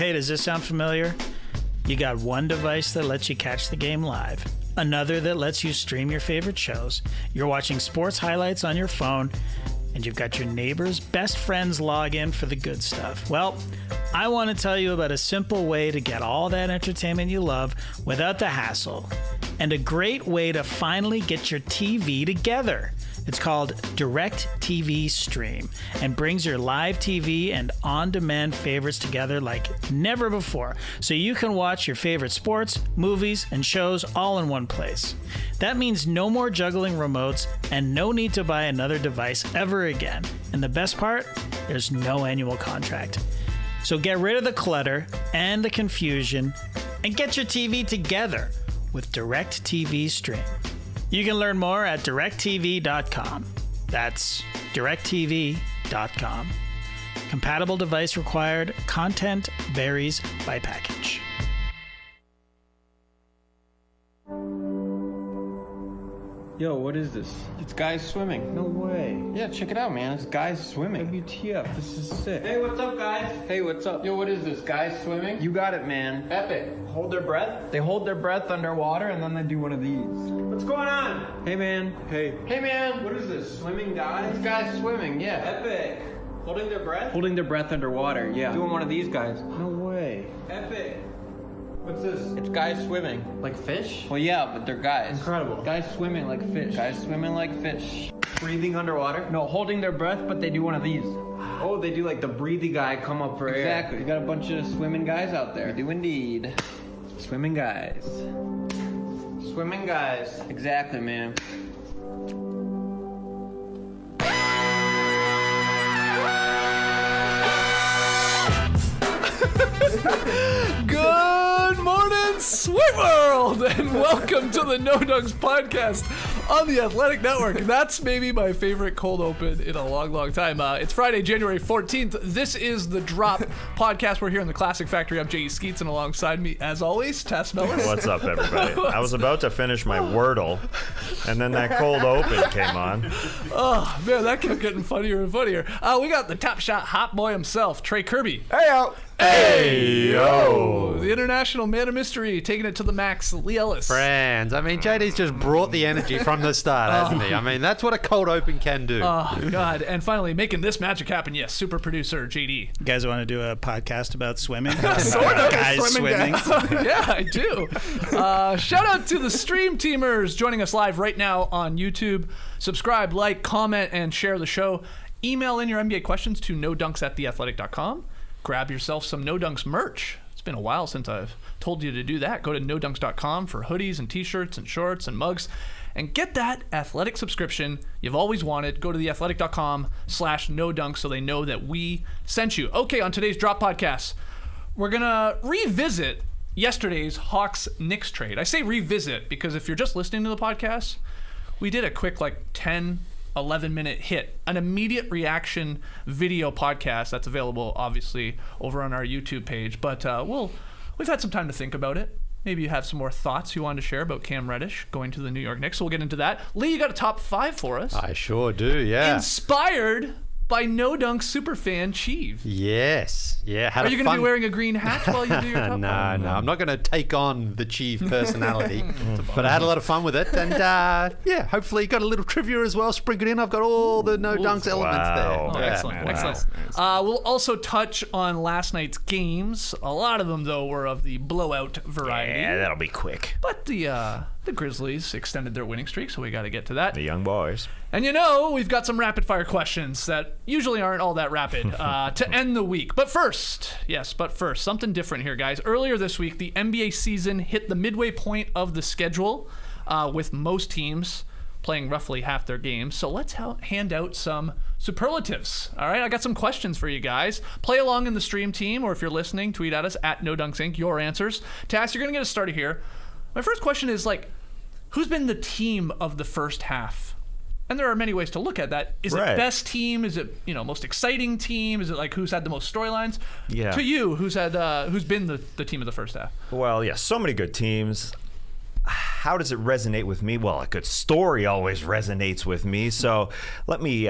Hey, does this sound familiar? You got one device that lets you catch the game live, another that lets you stream your favorite shows. You're watching sports highlights on your phone, and you've got your neighbor's best friends log in for the good stuff. Well, I want to tell you about a simple way to get all that entertainment you love without the hassle, and a great way to finally get your TV together. It's called Direct TV Stream and brings your live TV and on-demand favorites together like never before, so you can watch your favorite sports, movies, and shows all in one place. That means no more juggling remotes and no need to buy another device ever again. And the best part, there's no annual contract. So get rid of the clutter and the confusion and get your TV together with Direct TV Stream. You can learn more at directtv.com. That's directtv.com. Compatible device required. Content varies by package. Yo, what is this? It's guys swimming. No way. Yeah, check it out, man. It's guys swimming. WTF, this is sick. Hey, what's up, guys? Hey, what's up? Yo, what is this? Guys swimming? You got it, man. Epic. Hold their breath? They hold their breath underwater and then they do one of these. What's going on? Hey, man. Hey. Hey, man. What is this? Swimming guys? It's guys swimming, yeah. Epic. Holding their breath? Holding their breath underwater, yeah. Doing one of these guys. No way. Epic. What's this? It's guys swimming. Like fish? Well, yeah, but they're guys. Incredible. Guys swimming like fish. Guys swimming like fish. Breathing underwater? No, holding their breath, but they do one of these. Oh, they do like the breathy guy come up for air. Exactly. You got a bunch of swimming guys out there. We do indeed. Swimming guys. Swimming guys. Exactly, man. Good morning, sweet world, and welcome to the No Dunks podcast on the Athletic Network. That's maybe my favorite cold open in a long, long time. It's Friday, January 14th. This is the Drop podcast. We're here in the Classic Factory. I'm J.E. Skeets, and alongside me, as always, Tess Mellors. What's up, everybody? I was about to finish my Wordle, and then that cold open came on. Oh, man, that kept getting funnier and funnier. We got the top shot hot boy himself, Trey Kirby. Hey, yo. Hey, yo. The international man of mystery, taking it to the max, Leigh Ellis. Friends. I mean, JD's just brought the energy from the start, hasn't he? I mean, that's what a cold open can do. Oh, God. And finally, making this magic happen, yes, super producer, JD. You guys want to do a podcast about swimming? Sort of. Guys swimming. Yeah, I do. Shout out to the stream teamers joining us live right now on YouTube. Subscribe, like, comment, and share the show. Email in your NBA questions to nodunks@theathletic.com. Grab yourself some No Dunks merch. It's been a while since I've told you to do that. Go to nodunks.com for hoodies and t-shirts and shorts and mugs and get that athletic subscription you've always wanted. Go to theathletic.com/nodunks so they know that we sent you. Okay, on today's Drop podcast, we're going to revisit yesterday's Hawks-Knicks trade. I say revisit because if you're just listening to the podcast, we did a quick 11-minute hit, an immediate reaction video podcast that's available obviously over on our YouTube page. But we've had some time to think about it. Maybe you have some more thoughts you wanted to share about Cam Reddish going to the New York Knicks. So we'll get into that. Leigh, you got a top 5 for us. I sure do, yeah. Inspired by No Dunk superfan Cheeve. Yes. Yeah. Are you going to be wearing a green hat while you do your top 5? No. I'm not going to take on the Cheeve personality. But I had a lot of fun with it. And yeah, hopefully you got a little trivia as well sprinkled in. I've got all the No Dunks elements there. Oh, yeah. Excellent. We'll also touch on last night's games. A lot of them, though, were of the blowout variety. Yeah, that'll be quick. But the Grizzlies extended their winning streak, so we got to get to that. The young boys. And we've got some rapid-fire questions that usually aren't all that rapid to end the week. But first, something different here, guys. Earlier this week, the NBA season hit the midway point of the schedule with most teams playing roughly half their games. So let's hand out some superlatives. All right, I got some questions for you guys. Play along in the stream team, or if you're listening, tweet at us at NoDunksInc, your answers. Tass, you're going to get us started here. My first question is, who's been the team of the first half? And there are many ways to look at that. Is it best team? Is it, most exciting team? Is it who's had the most storylines? Yeah. To you, who's been the team of the first half? Well, yeah, so many good teams. how does it resonate with me? Well, a good story always resonates with me. So let me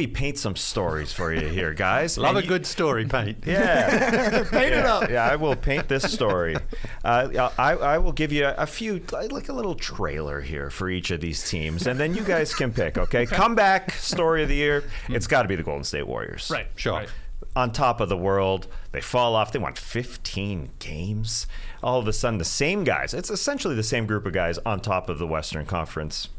paint some stories for you here, guys. Love a good story, paint. Yeah. Paint it up. Yeah, I will paint this story. I will give you a few, like a little trailer here for each of these teams, and then you guys can pick, okay? Comeback story of the year, it's got to be the Golden State Warriors. Right. Sure. Right. On top of the world, they fall off. They won 15 games. All of a sudden, the same guys, it's essentially the same group of guys on top of the Western Conference,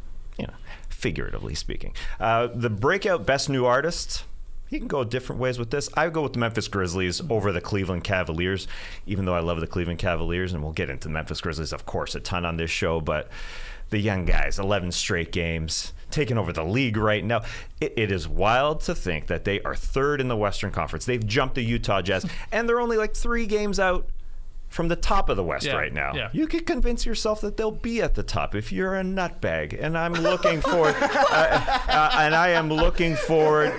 figuratively speaking. The breakout best new artist, you can go different ways with this. I would go with the Memphis Grizzlies over the Cleveland Cavaliers, even though I love the Cleveland Cavaliers, and we'll get into Memphis Grizzlies, of course, a ton on this show, but the young guys, 11 straight games, taking over the league right now. It is wild to think that they are third in the Western Conference. They've jumped the Utah Jazz, and they're only like 3 games out from the top of the West right now. Yeah. You could convince yourself that they'll be at the top if you're a nutbag. And I'm looking forward,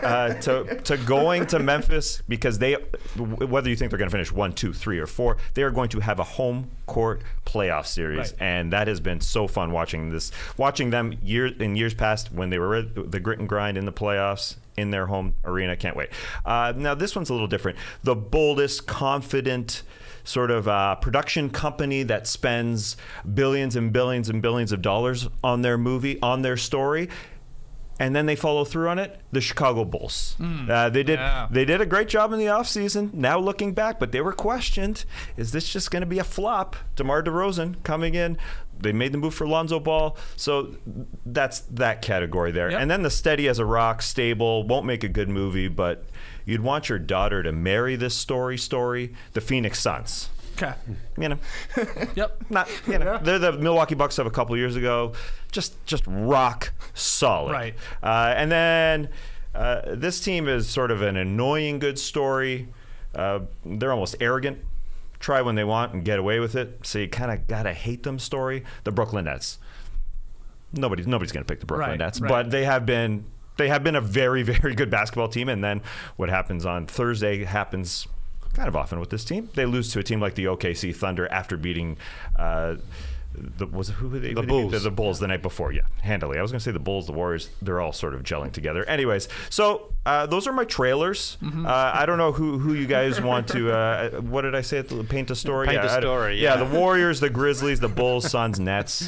to going to Memphis, because they, whether you think they're going to finish 1, 2, 3, or 4, they are going to have a home court playoff series, right. And that has been so fun watching them in years past when they were the grit and grind in the playoffs in their home arena. Can't wait. Now this one's a little different. The boldest, confident sort of production company that spends billions and billions and billions of dollars on their movie, on their story, and then they follow through on it. The Chicago Bulls. They did a great job in the offseason. Now looking back, but they were questioned. Is this just going to be a flop? DeMar DeRozan coming in. They made the move for Lonzo Ball. So that's that category there. Yep. And then the steady as a rock, stable, won't make a good movie, but you'd want your daughter to marry this story, the Phoenix Suns. Okay. Yep. They're the Milwaukee Bucks of a couple years ago. Just rock solid. Right. And then this team is sort of an annoying good story. They're almost arrogant. Try when they want and get away with it. So you kind of gotta hate them story. The Brooklyn Nets. Nobody's gonna pick the Brooklyn Nets, but they have been a very, very good basketball team. And then what happens on Thursday happens kind of often with this team. They lose to a team like the OKC Thunder after beating the Bulls the night before. Yeah, handily. I was going to say the Bulls, the Warriors, they're all sort of gelling together. Anyways, so those are my trailers. I don't know who you guys want to, what did I say? Paint a story? Paint a story, yeah. The Warriors, the Grizzlies, the Bulls, Suns, Nets.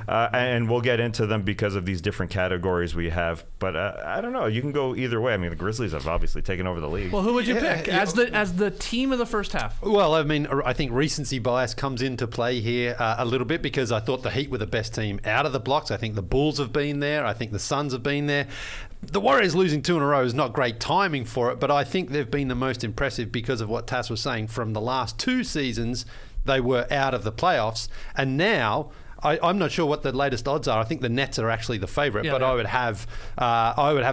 And we'll get into them because of these different categories we have. But I don't know. You can go either way. I mean, the Grizzlies have obviously taken over the league. Well, who would you pick as the team of the first half? Well, I mean, I think recency bias comes into play here a little bit, because I thought the Heat were the best team out of the blocks. I think the Bulls have been there. I think the Suns have been there. The Warriors losing 2 in a row is not great timing for it, but I think they've been the most impressive because of what Tass was saying. From the last 2 seasons, they were out of the playoffs, and now I'm not sure what the latest odds are. I think the Nets are actually the favourite, but I would have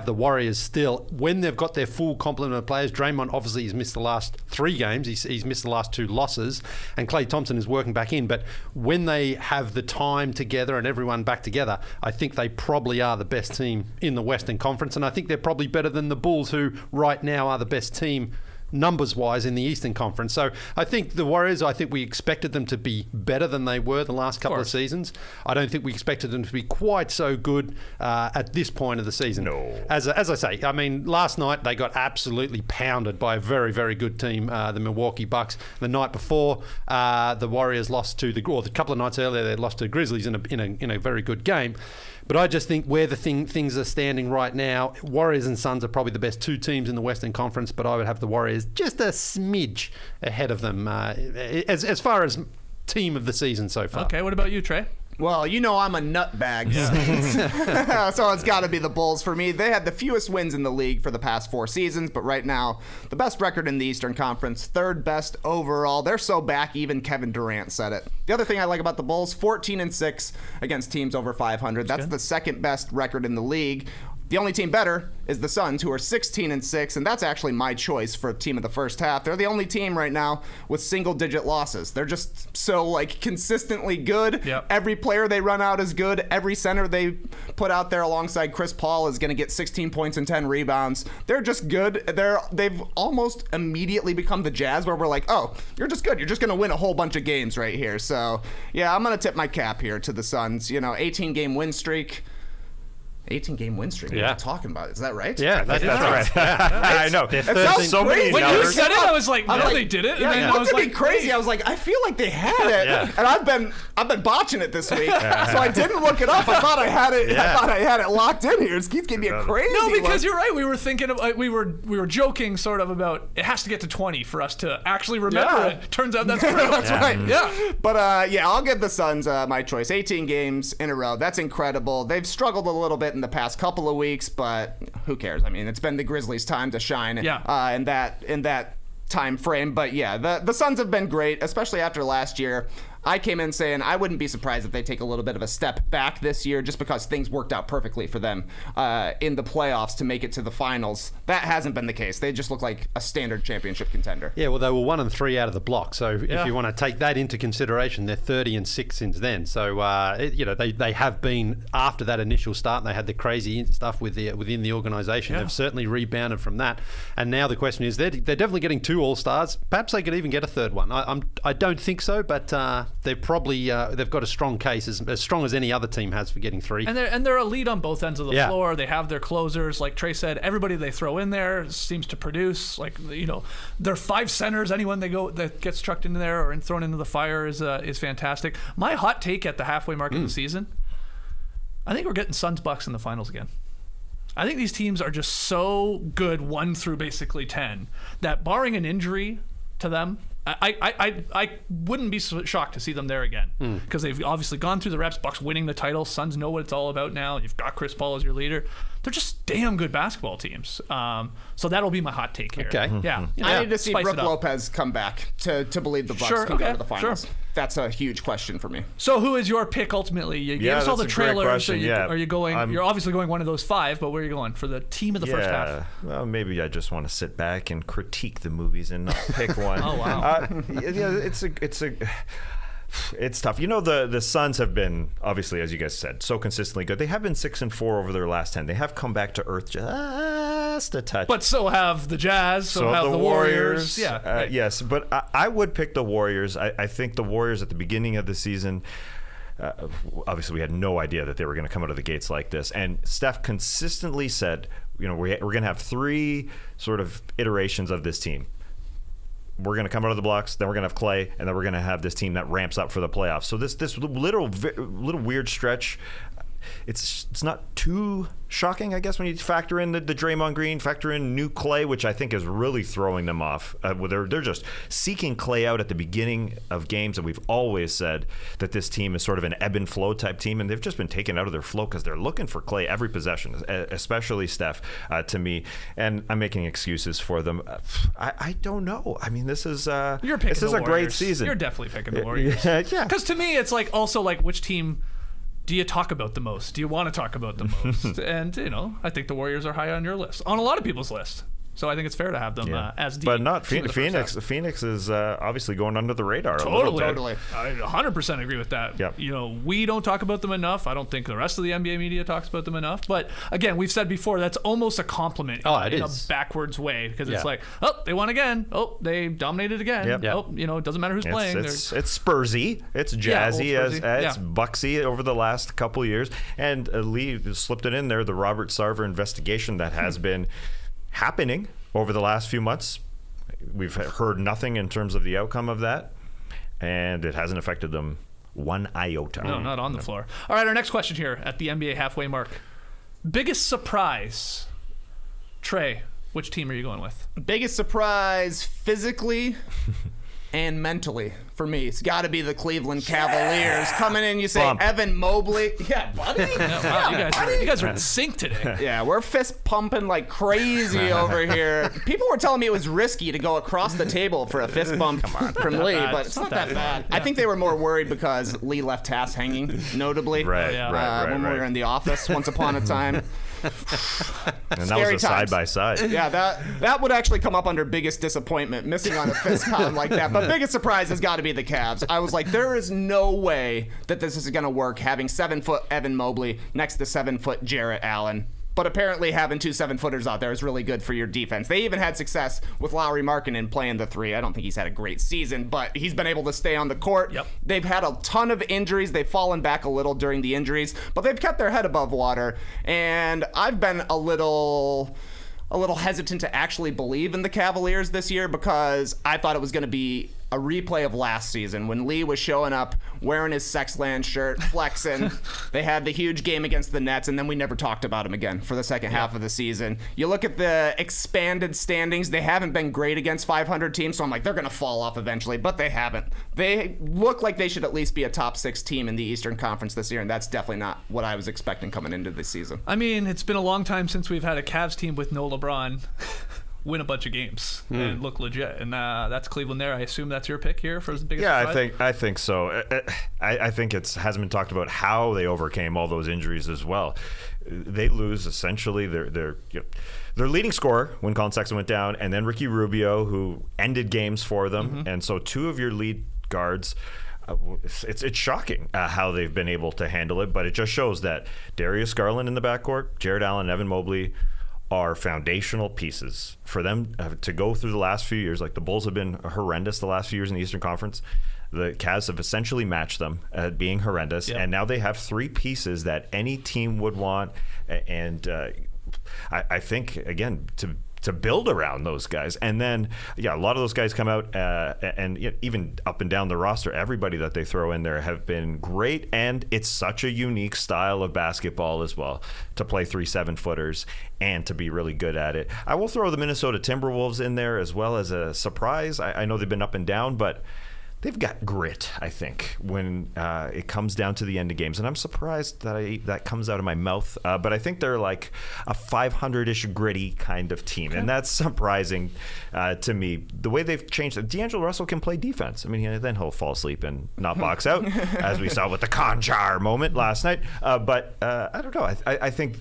the Warriors still when they've got their full complement of players. Draymond obviously has missed the last 3 games. He's missed the last 2 losses, and Klay Thompson is working back in. But when they have the time together and everyone back together, I think they probably are the best team in the Western Conference, and I think they're probably better than the Bulls, who right now are the best team numbers-wise in the Eastern Conference. So I think the Warriors, we expected them to be better than they were the last couple of seasons. I don't think we expected them to be quite so good at this point of the season. No. As I say, I mean, last night they got absolutely pounded by a very, very good team, the Milwaukee Bucks. The night before, the Warriors lost to a couple of nights earlier, they lost to the Grizzlies in a very good game. But I just think where things are standing right now, Warriors and Suns are probably the best 2 teams in the Western Conference, but I would have the Warriors just a smidge ahead of them as far as team of the season so far. Okay, what about you, Trey? Well, you know I'm a nutbag, so it's got to be the Bulls for me. They had the fewest wins in the league for the past 4 seasons, but right now, the best record in the Eastern Conference, 3rd best overall. They're so back, even Kevin Durant said it. The other thing I like about the Bulls, 14-6 against teams over 500. That's the 2nd best record in the league. The only team better is the Suns, who are 16-6, and that's actually my choice for team of the first half. They're the only team right now with single-digit losses. They're just so consistently good. Yep. Every player they run out is good. Every center they put out there alongside Chris Paul is going to get 16 points and 10 rebounds. They're just good. They've almost immediately become the Jazz, where we're like, oh, you're just good. You're just going to win a whole bunch of games right here. So yeah, I'm going to tip my cap here to the Suns. 18-game win streak. 18-game win streak. What are you talking about? Is that right? Yeah, that's right. I know. It sounds so many crazy. When you numbers. said it, I was like, no, they did it. Yeah, And then it I was looked at like, me crazy. I was like, I feel like they had it, and I've been botching it this week, so I didn't look it up. I thought I had it. I thought I had it locked in here. Skeets gave me a crazy. No, because look. you're right. We were thinking of we were joking sort of about it has to get to 20 for us to actually remember it. Turns out that's true. That's right. Yeah. But I'll give the Suns my choice. 18 games in a row. That's incredible. They've struggled a little bit in the past couple of weeks, but who cares? I mean, it's been the Grizzlies' time to shine. In that time frame. But yeah, the Suns have been great, especially after last year. I came in saying I wouldn't be surprised if they take a little bit of a step back this year, just because things worked out perfectly for them in the playoffs to make it to the finals. That hasn't been the case. They just look like a standard championship contender. Yeah, well, they were 1-3 out of the block. So if you want to take that into consideration, they're 30-6 since then. So they have been, after that initial start, and they had the crazy stuff within the organisation. They've certainly rebounded from that. And now the question is, they're definitely getting 2 All-Stars. Perhaps they could even get a third one. I don't think so, but they've probably they've got a strong case, as strong as any other team has, for getting 3. And they're elite on both ends of the floor. They have their closers, like Trey said. Everybody they throw in there seems to produce. They're 5 centers. Anyone that gets chucked into there or thrown into the fire is fantastic. My hot take at the halfway mark of the season, I think we're getting Suns Bucks in the finals again. I think these teams are just so good 1 through basically 10 that, barring an injury to them, I wouldn't be shocked to see them there again, because they've obviously gone through the reps. Bucks winning the title. Suns know what it's all about now. You've got Chris Paul as your leader. They're just damn good basketball teams. So that'll be my hot take here. Okay. Yeah. I need to see Spice Brook it up. Lopez come back to believe the Bucks can go to the finals. That's a huge question for me. So who is your pick ultimately? You gave us all the that's a great trailers. question. Are you going? You're obviously going one of those 5, but where are you going for the team of the first half? Well, maybe I just want to sit back and critique the movies and not pick one. Oh wow. It's tough. The Suns have been, obviously, as you guys said, so consistently good. They have been 6-4 over their last 10. They have come back to earth just a touch. But so have the Jazz. So have the Warriors. Yeah. Right. Yes, but I would pick the Warriors. I think the Warriors at the beginning of the season, obviously we had no idea that they were going to come out of the gates like this. And Steph consistently said, we're going to have 3 sort of iterations of this team. We're going to come out of the blocks, then we're going to have Klay, and then we're going to have this team that ramps up for the playoffs. So this little weird stretch, it's not too shocking, I guess, when you factor in the Draymond Green, factor in new Klay, which I think is really throwing them off. They're just seeking Klay out at the beginning of games, and we've always said that this team is sort of an ebb and flow type team, and they've just been taken out of their flow because they're looking for Klay every possession, especially Steph, to me. And I'm making excuses for them. I don't know. I mean, this is a great season. You're definitely picking the Warriors. Yeah. Because to me, it's also which team do you talk about the most? Do you want to talk about the most? And, I think the Warriors are high on your list, on a lot of people's list. So I think it's fair to have them as the. But not team of the Phoenix. first half. Phoenix is obviously going under the radar. Totally. I 100% agree with that. Yep. We don't talk about them enough. I don't think the rest of the NBA media talks about them enough. But again, we've said before, that's almost a compliment in a backwards way, because it's like, they won again. Oh, they dominated again. Yep. Oh, it doesn't matter who's playing. It's Spursy. It's jazzy. It's Bucksy over the last couple of years. And Leigh slipped it in there, the Robert Sarver investigation that has been happening over the last few months. We've heard nothing in terms of the outcome of that, and it hasn't affected them one iota. No, not on the floor. All right, our next question here at the NBA halfway mark. Biggest surprise. Trey, which team are you going with? Biggest surprise physically and mentally for me. It's got to be the Cleveland Cavaliers. Coming in, you say Bump. Evan Mobley. Yeah, buddy. You guys are in sync today. Yeah, we're fist pumping like crazy over here. People were telling me it was risky to go across the table for a fist bump from Leigh, but it's not that bad. I think they were more worried because Leigh left Tass hanging, notably. Right, when we were in the office once upon a time. And that was a side-by-side. Yeah, that would actually come up under biggest disappointment, missing on a fist pound like that. But biggest surprise has got to be the Cavs. I was like, there is no way that this is going to work, having 7-foot Evan Mobley next to 7-foot Jarrett Allen. But apparently having 2 7-footers out there is really good for your defense. They even had success with Lauri Markkanen playing the 3. I don't think he's had a great season, but he's been able to stay on the court. Yep. They've had a ton of injuries. They've fallen back a little during the injuries, but they've kept their head above water. And I've been a little hesitant to actually believe in the Cavaliers this year because I thought it was going to be a replay of last season when Leigh was showing up wearing his Sexland shirt, flexing. They had the huge game against the Nets, and then we never talked about him again for the second half of the season. You look at the expanded standings, they haven't been great against 500 teams, so I'm like, they're going to fall off eventually, but they haven't. They look like they should at least be a top 6 team in the Eastern Conference this year, and that's definitely not what I was expecting coming into this season. I mean, it's been a long time since we've had a Cavs team with no LeBron win a bunch of games and look legit, and that's Cleveland there. I assume that's your pick here for the biggest surprise? I think so. I think it hasn't been talked about how they overcame all those injuries as well. They lose essentially their leading scorer when Colin Sexton went down, and then Ricky Rubio, who ended games for them, and so 2 of your lead guards. It's shocking how they've been able to handle it, but it just shows that Darius Garland in the backcourt, Jarrett Allen, and Evan Mobley are foundational pieces for them to go through the last few years. Like the Bulls have been horrendous the last few years in the Eastern Conference. The Cavs have essentially matched them at being horrendous, and now they have 3 pieces that any team would want. And I think, again, to build around those guys. And then, a lot of those guys come out and even up and down the roster, everybody that they throw in there have been great. And it's such a unique style of basketball as well to play 3 7-footers and to be really good at it. I will throw the Minnesota Timberwolves in there as well as a surprise. I know they've been up and down, but they've got grit, I think, when it comes down to the end of games. And I'm surprised that that comes out of my mouth. But I think they're like a 500-ish gritty kind of team. Okay. And that's surprising to me. The way they've changed it. D'Angelo Russell can play defense. I mean, then he'll fall asleep and not box out, as we saw with the Conchar moment last night. But I don't know. I think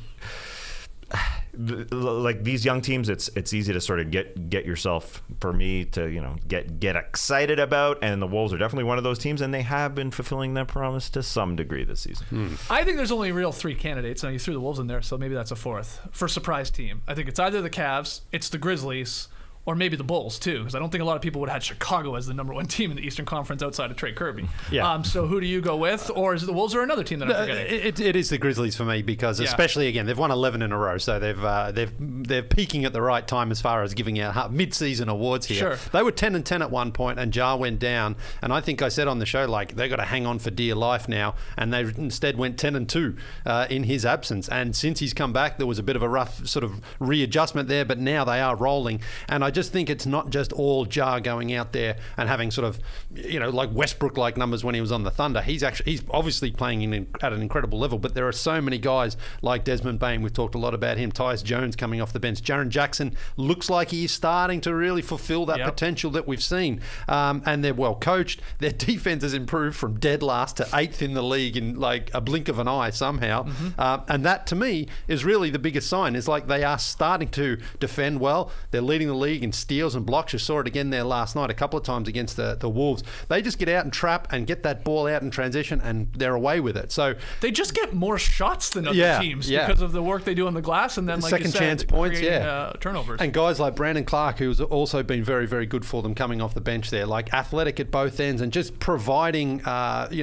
like these young teams, it's easy to sort of get yourself, for me, to get excited about, and the Wolves are definitely one of those teams, and they have been fulfilling that promise to some degree this season. I think there's only real 3 candidates. Now you threw the Wolves in there, so maybe that's a 4th for surprise team. I think it's either the Cavs, it's the Grizzlies, or maybe the Bulls too, because I don't think a lot of people would have had Chicago as the number 1 team in the Eastern Conference outside of Trey Kirby. Yeah. So who do you go with, or is it the Wolves or another team that I'm forgetting? It is the Grizzlies for me because, especially again, they've won 11 in a row, so they're peaking at the right time as far as giving out mid-season awards here. Sure. They were 10-10 at one point, and Ja went down, and I think I said on the show they got to hang on for dear life now, and they instead went 10-2 in his absence. And since he's come back, there was a bit of a rough sort of readjustment there, but now they are rolling, and I just think it's not just all Ja going out there and having sort of, like Westbrook-like numbers when he was on the Thunder. He's obviously playing at an incredible level, but there are so many guys like Desmond Bane. We've talked a lot about him. Tyus Jones coming off the bench. Jaren Jackson looks like he's starting to really fulfill that potential that we've seen. And they're well coached. Their defense has improved from dead last to 8th in the league in like a blink of an eye somehow. And that, to me, is really the biggest sign. Is like they are starting to defend well. They're leading the league in steals and blocks. You saw it again there last night a couple of times against the Wolves. They just get out and trap and get that ball out in transition, and they're away with it. So they just get more shots than other teams because of the work they do on the glass, and then like second you said, chance points, turnovers. And guys like Brandon Clark, who's also been very, very good for them coming off the bench there, like athletic at both ends and just providing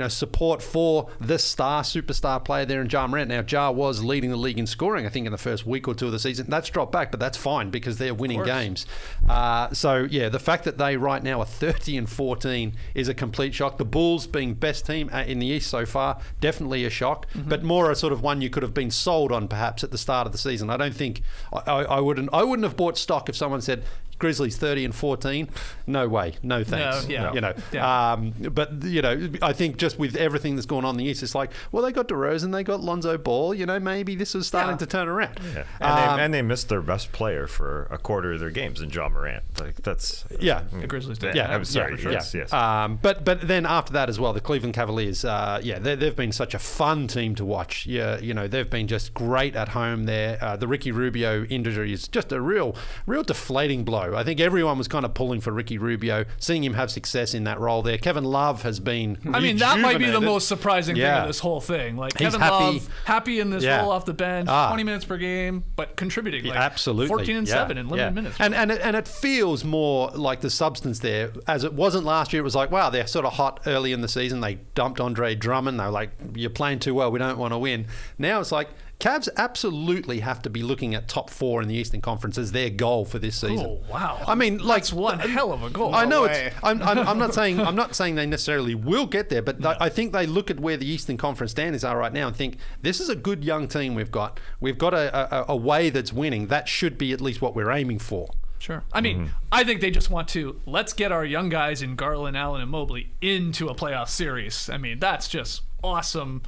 support for this superstar player there in Ja Morant. Now, Ja was leading the league in scoring, I think, in the first week or 2 of the season. That's dropped back, but that's fine because they're winning games. The fact that they right now are 30-14 is a complete shock. The Bulls being best team in the East so far, definitely a shock, but more a sort of one you could have been sold on perhaps at the start of the season. I don't think I wouldn't have bought stock if someone said Grizzlies 30-14. No way. No thanks. No, yeah. You know. Yeah. But, you know, I think just with everything that's going on in the East, it's like, well, they got DeRozan, they got Lonzo Ball. You know, maybe this is starting to turn around. Yeah. And they missed their best player for a quarter of their games in John Morant. Like, that's... The Grizzlies did. Yeah, I'm sorry. Yes. But then after that as well, the Cleveland Cavaliers, they've been such a fun team to watch. Yeah, you know, they've been just great at home there. The Ricky Rubio injury is just a real deflating blow. I think everyone was kind of pulling for Ricky Rubio, seeing him have success in that role there. Kevin Love has been that might be the most surprising thing of this whole thing. Like, he's Kevin Love, happy in this role off the bench, 20 minutes per game, but contributing like absolutely 14 and 7 in limited minutes. And it feels more like the substance there, as it wasn't last year. It was like, wow, they're sort of hot early in the season. They dumped Andre Drummond. They were like, you're playing too well. We don't want to win. Now it's like, Cavs absolutely have to be looking at top 4 in the Eastern Conference as their goal for this season. Oh wow! I mean, like, that's one hell of a goal. I know I'm not saying they necessarily will get there, but I think they look at where the Eastern Conference standings are right now and think, this is a good young team we've got. We've got a way that's winning. That should be at least what we're aiming for. Sure. I mean, I think they just want to, let's get our young guys in Garland, Allen, and Mobley into a playoff series. I mean, that's just awesome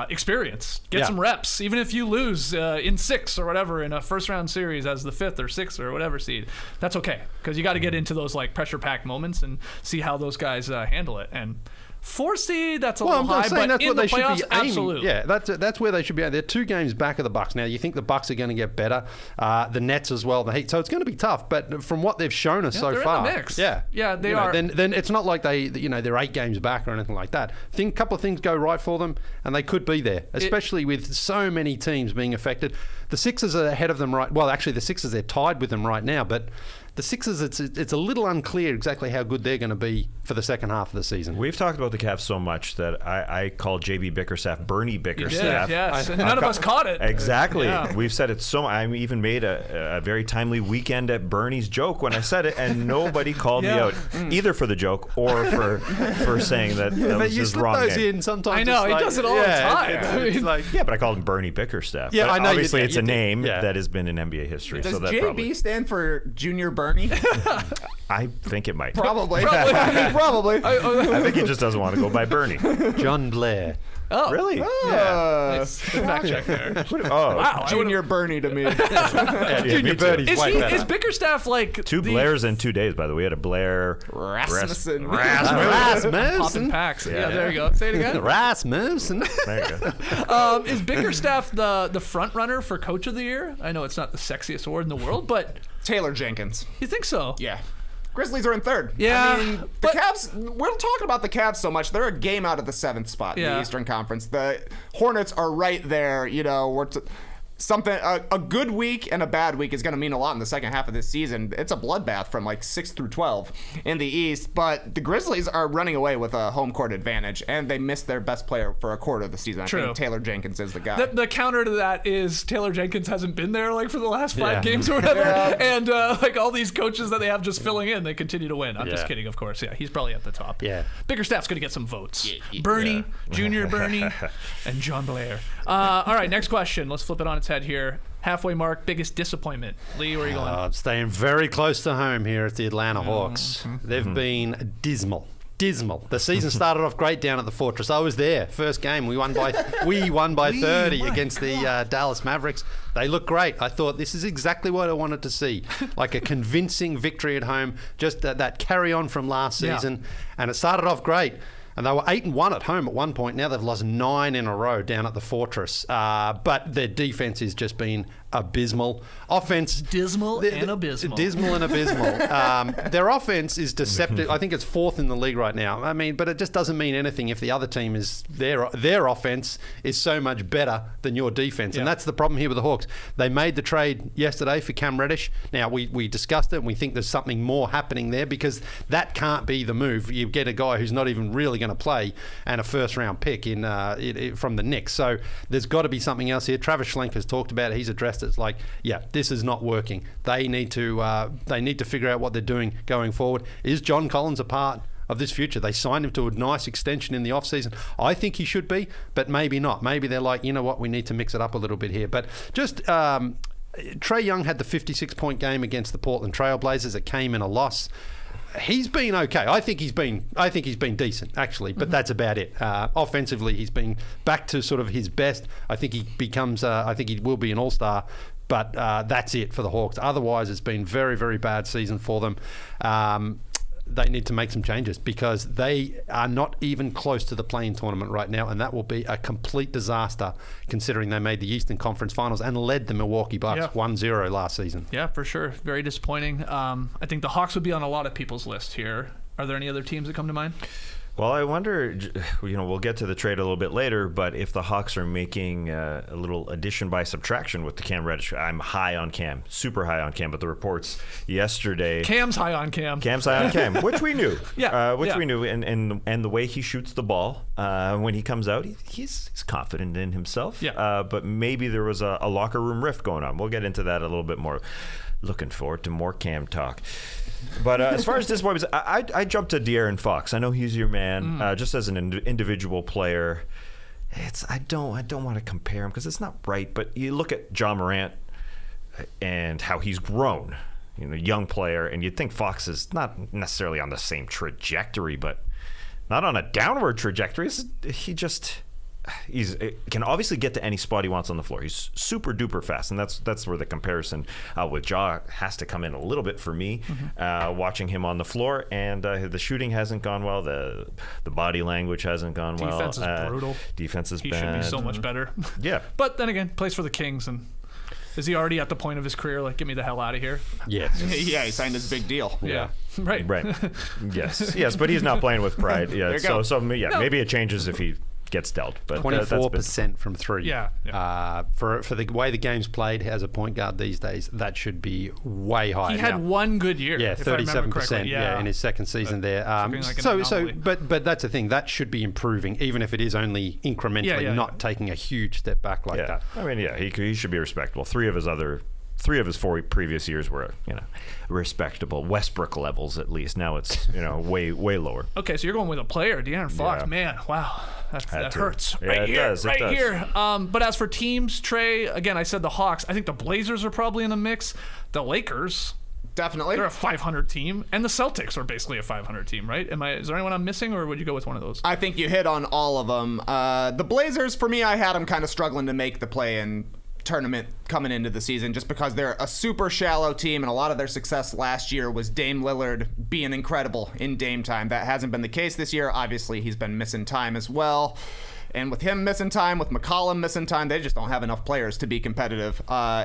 experience. Get some reps. Even if you lose in 6 or whatever in a first-round series as the 5th or 6th or whatever seed, that's okay. Because you got to get into those like pressure-packed moments and see how those guys handle it. And 4 seed, that's a little high, but that's in what the they playoffs, should be aiming. absolutely. Yeah, that's where they should be at. They're 2 games back of the Bucks. Now, you think the Bucks are going to get better. The Nets as well, the Heat. So it's going to be tough. But from what they've shown us so they're far, in the mix. Yeah, they are. Then it's not like they're 8 games back or anything like that. A couple of things go right for them, and they could be there, especially with so many teams being affected. The Sixers are ahead of them right. Well, actually, the Sixers, they're tied with them right now, but the Sixers, it's a little unclear exactly how good they're going to be for the second half of the season. We've talked about the Cavs so much that I call JB Bickerstaff Bernie Bickerstaff. Yes. None of us caught it. Exactly. Yeah. We've said it so much. I even made a very timely weekend at Bernie's joke when I said it, and nobody called me out, either for the joke or for saying that was his wrong those name. In sometimes. I know, he does it all the time. It's like, Yeah, but I called him Bernie Bickerstaff. Yeah, But I know. Obviously, it's a did. name Yeah. that has been in NBA history. Does so that JB probably, stand for Junior Bernie? I think it might. Probably. Probably. I think he just doesn't want to go by Bernie. John Blair. Oh, Really? Nice. Good fact check there. Oh, Wow. Junior Bernie to me. yeah, me Junior too. Bernie's Is, way he, better. is Bickerstaff like 2 Blairs in 2 days, by the way. We had a Blair. Rasmussen. popping Rasmussen. packs? Yeah, Yeah. there you go. Say it again. Rasmussen. There you go. Is Bickerstaff the front runner for Coach of the Year? I know it's not the sexiest award in the world, but Taylor Jenkins. you think so? Yeah. Grizzlies are in 3rd. Yeah, I mean, the but- Cavs, we're talking about the Cavs so much. They're a game out of the 7th spot in Yeah. the Eastern Conference. The Hornets are right there. You know, a good week and a bad week is going to mean a lot in the second half of this season. It's a bloodbath from like 6 through 12 in the East, but the Grizzlies are running away with a home court advantage, and they missed their best player for a quarter of the season. True. I think Taylor Jenkins is the guy. The counter to that is Taylor Jenkins hasn't been there like for the last 5 Yeah. games or whatever, and like all these coaches that they have just filling in, they continue to win. I'm just Yeah. kidding, of course. Yeah, he's probably at the top. Yeah. Bickerstaff's going to get some votes. Bernie, Junior Bernie, and John Blair. All right, next question. Let's flip it on its head here. Halfway mark, biggest disappointment. Leigh, where are you going? I'm staying very close to home here at the Atlanta Hawks. They've been dismal. The season started off great down at the Fortress. I was there. First game, we won by 30 against the Dallas Mavericks. They look great. I thought this is exactly what I wanted to see, like a convincing victory at home. Just that carry on from last season, and it started off great. And they were 8-1 at home at one point. Now they've lost 9 in a row down at the Fortress. But their defense has just been abysmal. Offense... Dismal and abysmal. Dismal and abysmal. Their offense is deceptive. I think it's 4th in the league right now. I mean, but it just doesn't mean anything if the other team is... Their offense is so much better than your defense. And that's the problem here with the Hawks. They made the trade yesterday for Cam Reddish. Now, we discussed it, and we think there's something more happening there because that can't be the move. You get a guy who's not even really going to play and a first-round pick from the Knicks. So there's got to be something else here. Travis Schlenk has talked about it. He's addressed it. It's like, this is not working. They need to figure out what they're doing going forward. Is John Collins a part of this future? They signed him to a nice extension in the offseason. I think he should be, but maybe not. Maybe they're like, you know what, we need to mix it up a little bit here. But just Trey Young had the 56-point game against the Portland Trailblazers. It came in a loss. He's been okay. I think he's been decent, actually, but that's about it. Offensively, he's been back to sort of his best. I think he will be an all-star, but that's it for the Hawks. Otherwise, it's been very, very bad season for them. They need to make some changes because they are not even close to the play-in tournament right now, and that will be a complete disaster considering they made the Eastern Conference Finals and led the Milwaukee Bucks 1-0 last season. Yeah, for sure. Very disappointing. I think the Hawks would be on a lot of people's list here. Are there any other teams that come to mind? Well, I wonder, we'll get to the trade a little bit later, but if the Hawks are making a little addition by subtraction with the Cam Reddish, I'm high on Cam, super high on Cam, but the reports yesterday... Cam's high on Cam. Cam's high on Cam, which we knew. We knew, and the way he shoots the ball, when he comes out, he's confident in himself, but maybe there was a locker room rift going on. We'll get into that a little bit more. Looking forward to more Cam talk. But as far as disappointments, I jumped to De'Aaron Fox. I know he's your man, just as an individual player. I don't want to compare him because it's not right. But you look at John Morant and how he's grown, young player, and you'd think Fox is not necessarily on the same trajectory, but not on a downward trajectory. He can obviously get to any spot he wants on the floor. He's super duper fast, and that's where the comparison with Ja has to come in a little bit for me. Watching him on the floor, and the shooting hasn't gone well. The body language hasn't gone well. Defense is brutal. Defense is he bad. He should be so much better. Yeah, but then again, plays for the Kings, and is he already at the point of his career? Like, get me the hell out of here. Yes. Yeah, he signed his big deal. Yeah. Right. Yes, but he's not playing with pride. Yeah, maybe it changes if he gets dealt, but 24% from three. Yeah. For the way the game's played as a point guard these days, that should be way higher. He had one good year. Yeah, 37%. In his second season there. But that's the thing. That should be improving, even if it is only incrementally, not taking a huge step back like that. I mean, he should be respectable. Three of his 4 previous years were, respectable Westbrook levels at least. Now it's, way lower. Okay, so you're going with a player, De'Aaron Fox. Man, wow, that hurts. It does. Here. But as for teams, Trey, again, I said the Hawks. I think the Blazers are probably in the mix. The Lakers. Definitely. They're a 500 team, and the Celtics are basically a 500 team, right? Is there anyone I'm missing, or would you go with one of those? I think you hit on all of them. The Blazers, for me, I had them kind of struggling to make the play-in tournament coming into the season just because they're a super shallow team, and a lot of their success last year was Dame Lillard being incredible in Dame time. That hasn't been the case this year. Obviously, he's been missing time as well. And with him missing time, with McCollum missing time, they just don't have enough players to be competitive.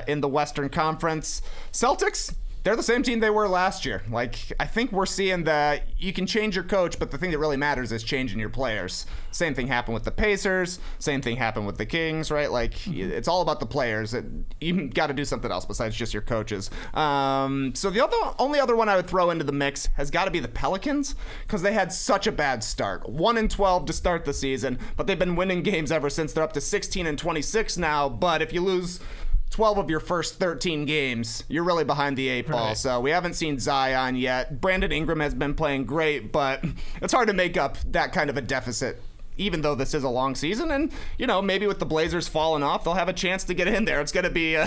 In the Western Conference, Celtics, they're the same team they were last year. I think we're seeing that you can change your coach, but the thing that really matters is changing your players. Same thing happened with the Pacers. Same thing happened with the Kings, right? It's all about the players. You got to do something else besides just your coaches. So the only other one I would throw into the mix has got to be the Pelicans, because they had such a bad start. 1-12 to start the season, but they've been winning games ever since. They're up to 16-26 now, but if you lose 12 of your first 13 games, you're really behind the 8 ball. Right. So we haven't seen Zion yet. Brandon Ingram has been playing great, but it's hard to make up that kind of a deficit, even though this is a long season. And, maybe with the Blazers falling off, they'll have a chance to get in there. It's going to be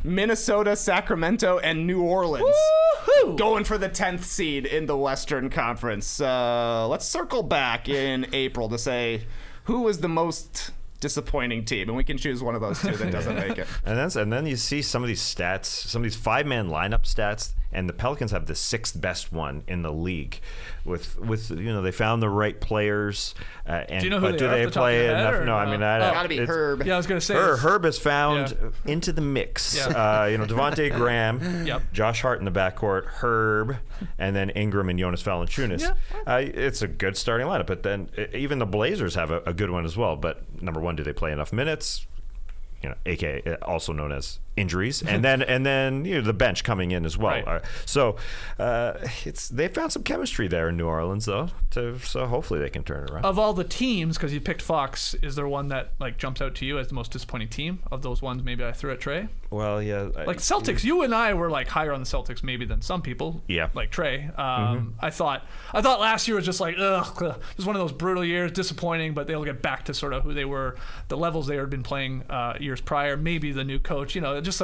Minnesota, Sacramento, and New Orleans. Woo-hoo! Going for the 10th seed in the Western Conference. Let's circle back in April to say who was the most disappointing team, and we can choose one of those two that doesn't make it. And then you see some of these stats, some of these 5-man lineup stats, and the Pelicans have the 6th best one in the league. With they found the right players. Do you know who they play enough? No, I mean, gotta be Herb. Yeah, I was gonna say Herb is found into the mix. Yeah. Devontae Graham, Josh Hart in the backcourt, Herb, and then Ingram and Jonas Valanciunas. Yeah. It's a good starting lineup, but then even the Blazers have a good one as well. But number one, do they play enough minutes? AKA also known as injuries, and then the bench coming in as well. Right. So they found some chemistry there in New Orleans, though. So hopefully they can turn it around. Of all the teams, because you picked Fox, is there one that jumps out to you as the most disappointing team of those ones? Maybe I threw at Trey. Well, yeah. Celtics. You and I were higher on the Celtics maybe than some people. Yeah. Like Trey. I thought last year was just ugh. It was one of those brutal years, disappointing, but they'll get back to sort of who they were, the levels they had been playing years prior. Maybe the new coach. just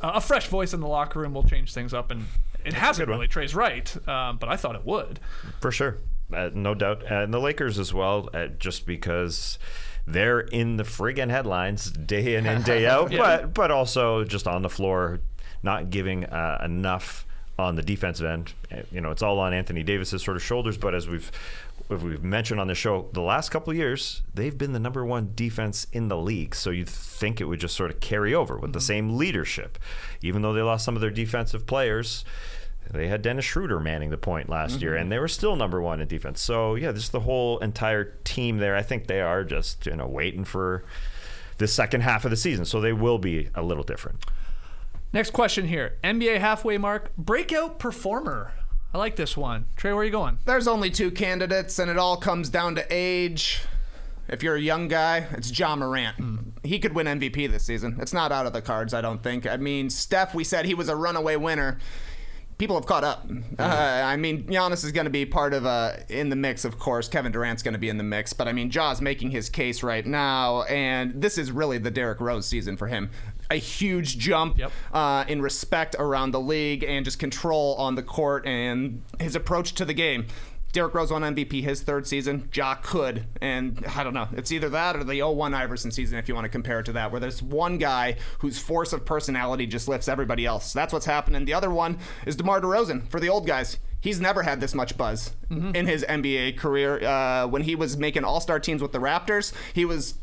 a fresh voice in the locker room will change things up, and it hasn't really. Trey's right, but I thought it would. For sure. No doubt. And the Lakers as well, just because they're in the friggin' headlines day in and day out, but also just on the floor, not giving enough on the defensive end. It's all on Anthony Davis's sort of shoulders, but as we've mentioned on the show, the last couple of years, they've been the number one defense in the league. So you'd think it would just sort of carry over with the same leadership. Even though they lost some of their defensive players, they had Dennis Schroeder manning the point last year, and they were still number one in defense. So, just the whole entire team there, I think they are just, waiting for the second half of the season. So they will be a little different. Next question here. NBA halfway mark, breakout performer. I like this one. Trey, where are you going? There's only 2 candidates, and it all comes down to age. If you're a young guy, it's Ja Morant. He could win MVP this season. It's not out of the cards, I don't think. I mean, Steph, we said he was a runaway winner. People have caught up. I mean, Giannis is going to be part of in the mix, of course. Kevin Durant's going to be in the mix. But, I mean, Ja's making his case right now, and this is really the Derrick Rose season for him. A huge jump in respect around the league and just control on the court and his approach to the game. Derrick Rose won MVP his 3rd season. Ja could. And I don't know. It's either that or the 0-1 Iverson season, if you want to compare it to that, where there's one guy whose force of personality just lifts everybody else. That's what's happening. The other one is DeMar DeRozan for the old guys. He's never had this much buzz in his NBA career. When he was making all-star teams with the Raptors, he was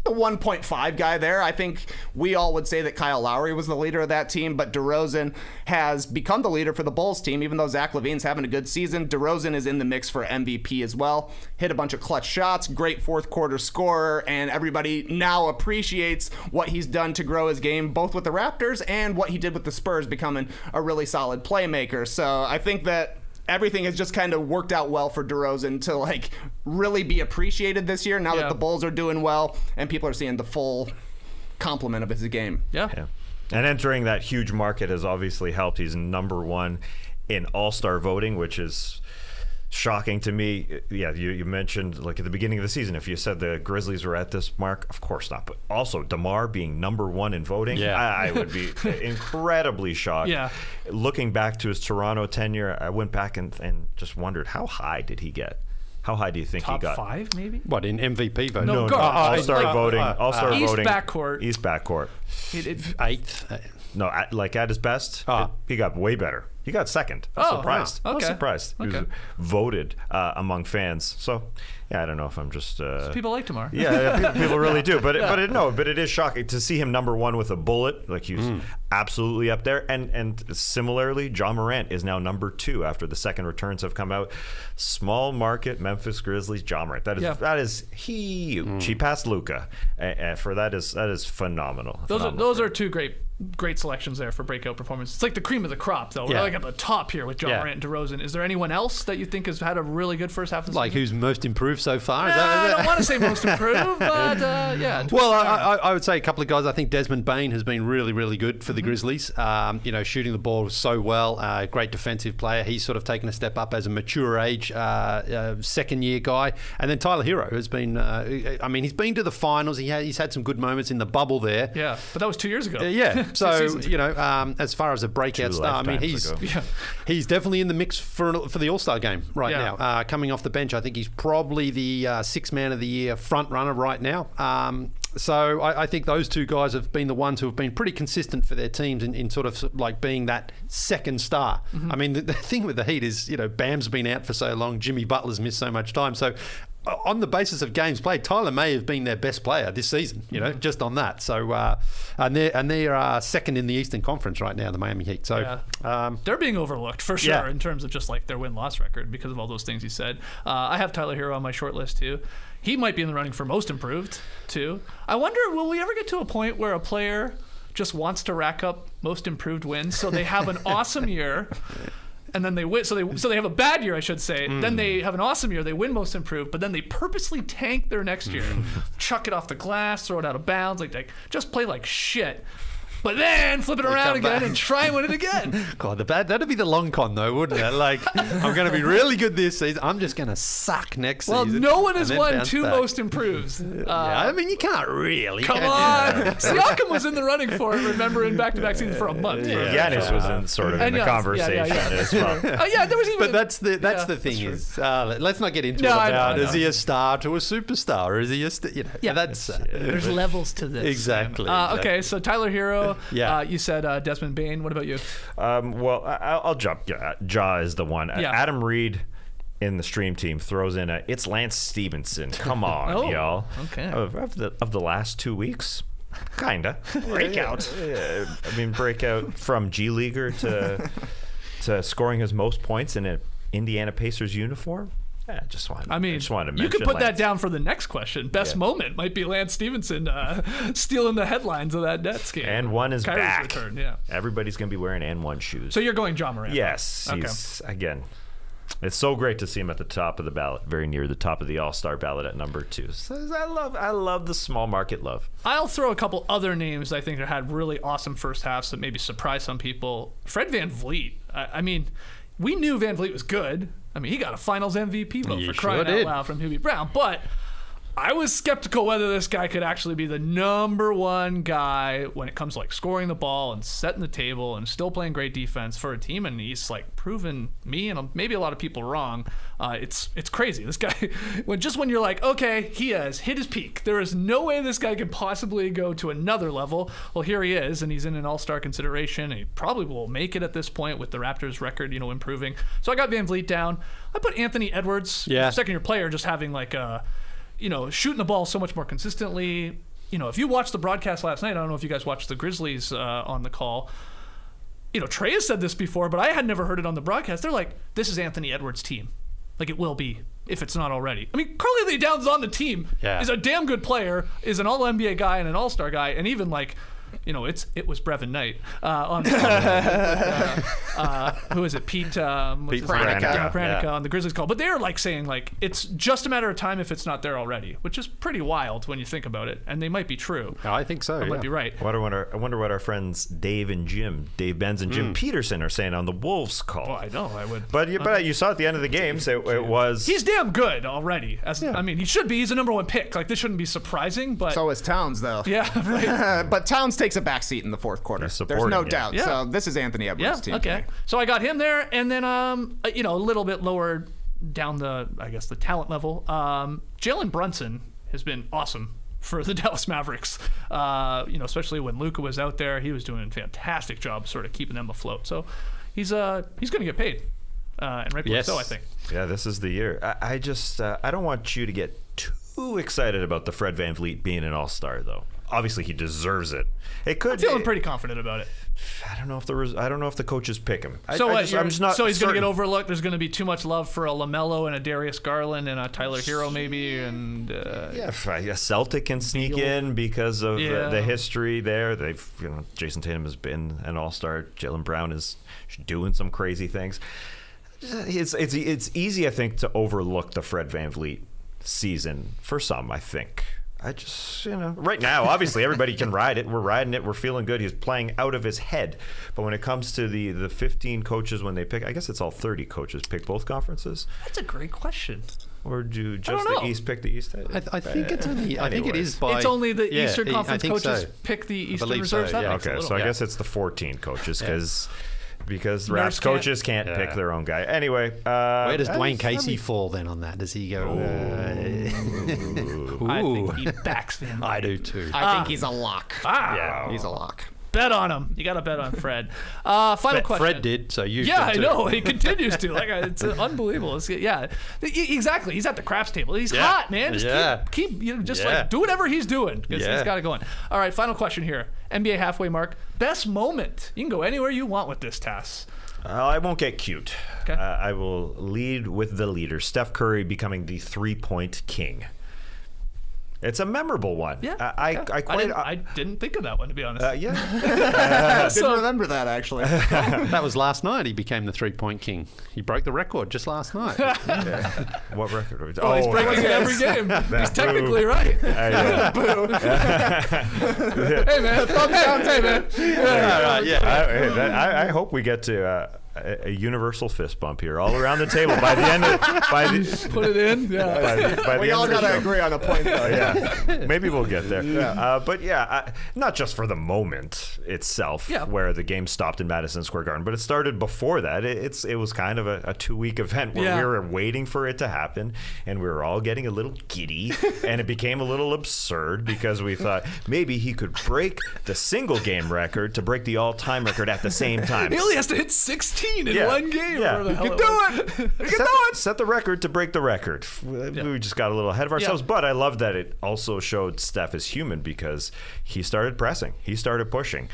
the 1.5 guy there. I think we all would say that Kyle Lowry was the leader of that team, but DeRozan has become the leader for the Bulls team. Even though Zach LaVine's having a good season, DeRozan is in the mix for MVP as well. Hit a bunch of clutch shots, great fourth quarter scorer, and everybody now appreciates what he's done to grow his game, both with the Raptors and what he did with the Spurs, becoming a really solid playmaker. So I think that everything has just kind of worked out well for DeRozan to really be appreciated this year now that the Bulls are doing well and people are seeing the full complement of his game. Yeah. And entering that huge market has obviously helped. He's number one in all-star voting, which is shocking to me. You mentioned at the beginning of the season, if you said the Grizzlies were at this mark, of course not. But also DeMar being number one in voting, I would be incredibly shocked. Looking back to his Toronto tenure, I went back and just wondered, how high did he get? How high do you think he got? Top 5, maybe? What, in MVP voting? No, all-star voting. All-star voting. East backcourt. 8th. No, at his best, he got way better. He got second. I was surprised. Wow. Okay. I was surprised. He was voted among fans. So, I don't know if I'm just... people like DeMar. People really do. But it is shocking to see him number one with a bullet. He was absolutely up there. And similarly, Ja Morant is now number 2 after the second returns have come out. Small market Memphis Grizzlies, Ja Morant. That is huge. He passed Luka. That is phenomenal. Those are 2 great selections there for breakout performance. It's like the cream of the crop, though. We're at the top here with Ja Morant and DeRozan. Is there anyone else that you think has had a really good first half of the season? Who's most improved so far? I don't want to say most improved, but Well, I would say a couple of guys. I think Desmond Bane has been really, really good for the Grizzlies. Shooting the ball so well. Great defensive player. He's sort of taken a step up as a mature age second-year guy. And then Tyler Herro has been, he's been to the finals. He's had some good moments in the bubble there. Yeah, but that was 2 years ago. So, as far as a breakout star, he's definitely in the mix for the All-Star game right now. Coming off the bench, I think he's probably the Sixth Man of the Year front runner right now. So I think those 2 guys have been the ones who have been pretty consistent for their teams in sort of being that second star. I mean, the thing with the Heat is, Bam's been out for so long, Jimmy Butler's missed so much time. So on the basis of games played, Tyler may have been their best player this season, just on that. So, and they're second in the Eastern Conference right now, the Miami Heat. So they're being overlooked for sure in terms of just their win-loss record because of all those things you said. I have Tyler Herro on my short list too. He might be in the running for most improved too. I wonder, will we ever get to a point where a player just wants to rack up most improved wins so they have an awesome year and then they win, so they have a bad year, I should say. Then they have an awesome year, they win most improved, but then they purposely tank their next year, chuck it off the glass, throw it out of bounds, just play like shit. but then flip it around again and try and win it again. God, that'd be the long con, though, wouldn't it? Like, I'm going to be really good this season. I'm just going to suck next Well, season. no one has and then won bounce 2 back. most improves. I mean, you can't really. Come can on. you? Siakam was in the running for it, remember, in back-to-back seasons for a month. Giannis was in sort of in And the Giannis, conversation as well. There was even... But that's the that's thing true. is, let's not get into No, it I know, about I know. is he a star to a superstar, or is he a that's There's levels to this. Exactly. Okay, so Tyler Herro, Yeah. you said Desmond Bane. What about you? Well, I'll jump. Ja is the one. Yeah. Adam Reed in the stream team throws in it's Lance Stevenson. Come on, Oh, y'all. okay. Of the last 2 weeks, kinda. Breakout. I mean, breakout from G Leaguer to scoring his most points in an Indiana Pacers uniform. I just wanted to mention you could put that Lance. down for the next question. Best moment might be Lance Stevenson stealing the headlines of that Nets game. And one is Kyrie's back. return, yeah. Everybody's going to be wearing and one shoes. So you're going Ja Morant? Yes. Okay. He's, again, it's so great to see him at the top of the ballot, very near the top of the All-Star ballot at number 2. So I love the small market love. I'll throw a couple other names I think that had really awesome first halves that maybe surprised some people. Fred VanVleet. I mean, we knew VanVleet was good. I mean, he got a Finals MVP vote You for sure crying out did. loud from Hubie Brown. But I was skeptical whether this guy could actually be the number 1 guy when it comes to like scoring the ball and setting the table and still playing great defense for a team. And he's like proven me and maybe a lot of people wrong. It's crazy. This guy, when you're like, okay, he has hit his peak. There is no way this guy could possibly go to another level. Well, here he is, and he's in an All-Star consideration. And he probably will make it at this point with the Raptors record, improving. So I got VanVleet down. I put Anthony Edwards, second-year player, just having like a shooting the ball so much more consistently. If you watched the broadcast last night, I don't know if you guys watched the Grizzlies on the call. Trey has said this before, but I had never heard it on the broadcast. They're like, this is Anthony Edwards' team. Like, it will be, if it's not already. I mean, Carly Downs on the team is a damn good player, is an All-NBA guy and an All-Star guy, and even, like, it was Brevin Knight on who is it? Pete Pranica on the Grizzlies call. But they're like saying like it's just a matter of time if it's not there already, which is pretty wild when you think about it. And they might be true. I think so. I might be right. I wonder what our friends Dave Benz and Jim Peterson are saying on the Wolves call. Oh, I know. I would. But you saw at the end of the game, so it was. He's damn good already. I mean, he should be. He's a number 1 pick. Like, this shouldn't be surprising. But So is Towns, though. yeah, right. But Towns takes a back seat in the fourth quarter. There's supporting no him. doubt. Yeah. So this is Anthony Edwards' team. Okay. So I got him there, and then a little bit lower down the talent level. Jalen Brunson has been awesome for the Dallas Mavericks. Especially when Luka was out there, he was doing a fantastic job, sort of keeping them afloat. So he's going to get paid, and rightfully so, I think. Yeah, this is the year. I just I don't want you to get too excited about the Fred VanVleet being an All-Star, though. Obviously, he deserves it. I'm feeling pretty confident about it. I don't know if the coaches pick him. So I'm just not. So he's going to certain. get overlooked. There's going to be too much love for a LaMelo and a Darius Garland and a Tyler Herro maybe, and A Celtic can sneak in because of the history there. They've Jason Tatum has been an All-Star. Jaylen Brown is doing some crazy things. It's easy, I think, to overlook the Fred VanVleet season for some. I think. I just, right now, obviously, everybody can ride it. We're riding it. We're feeling good. He's playing out of his head. But when it comes to the 15 coaches when they pick, I guess it's all 30 coaches pick both conferences. That's a great question. Or do just the East pick the East? I think it's only. I think it is by. It's only the Eastern I Conference think coaches so. pick the Eastern believe Reserves. so, yeah. Okay, so I guess it's the 14 coaches because Nurse Raps coaches can't pick their own guy. Anyway, Where does Dwayne Casey fall then on that? Does he go? I think he backs them. I do too. I think he's a lock. yeah. He's a lock. Bet on him. You got to bet on Fred. Final question. Fred did, so you. Yeah, I should too. know. He continues to. It's unbelievable. Exactly. He's at the craps table. He's hot, man. Just keep do whatever he's doing because he's got it going. All right, final question here. NBA halfway mark. Best moment. You can go anywhere you want with this, Tass. I won't get cute. Okay. I will lead with the leader, Steph Curry becoming the 3-point king. It's a memorable one. Yeah. I didn't think of that one, to be honest. I didn't remember that, actually. That was last night. He became the 3-point king. He broke the record just last night. What record? He's breaking it every game. He's technically right. Hey, man. Thumbs down, hey, man. I hope we get to a universal fist bump here all around the table by the end of put it in. By We all gotta agree on a point, though. Yeah, maybe we'll get there. But not just for the moment itself, where the game stopped in Madison Square Garden, but it started before that. It was kind of a 2-week event where we were waiting for it to happen, and we were all getting a little giddy, and it became a little absurd because we thought maybe he could break the single game record to break the all-time record at the same time. He only has to hit 16 in one game. Yeah. You can do it. Set the record to break the record. We just got a little ahead of ourselves, but I love that it also showed Steph as human because he started pressing. He started pushing.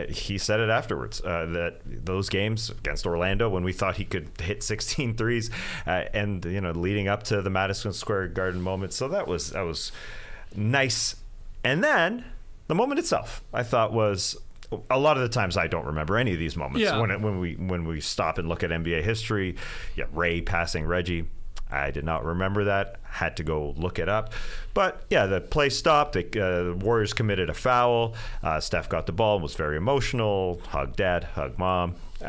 He said it afterwards that those games against Orlando when we thought he could hit 16 threes and leading up to the Madison Square Garden moment. So that was nice. And then the moment itself I thought was a lot of the times I don't remember any of these moments. When we stop and look at NBA history, Ray passing Reggie, I did not remember that. Had to go look it up. But the play stopped. The Warriors committed a foul. Steph got the ball and was very emotional. Hug dad, hug mom. The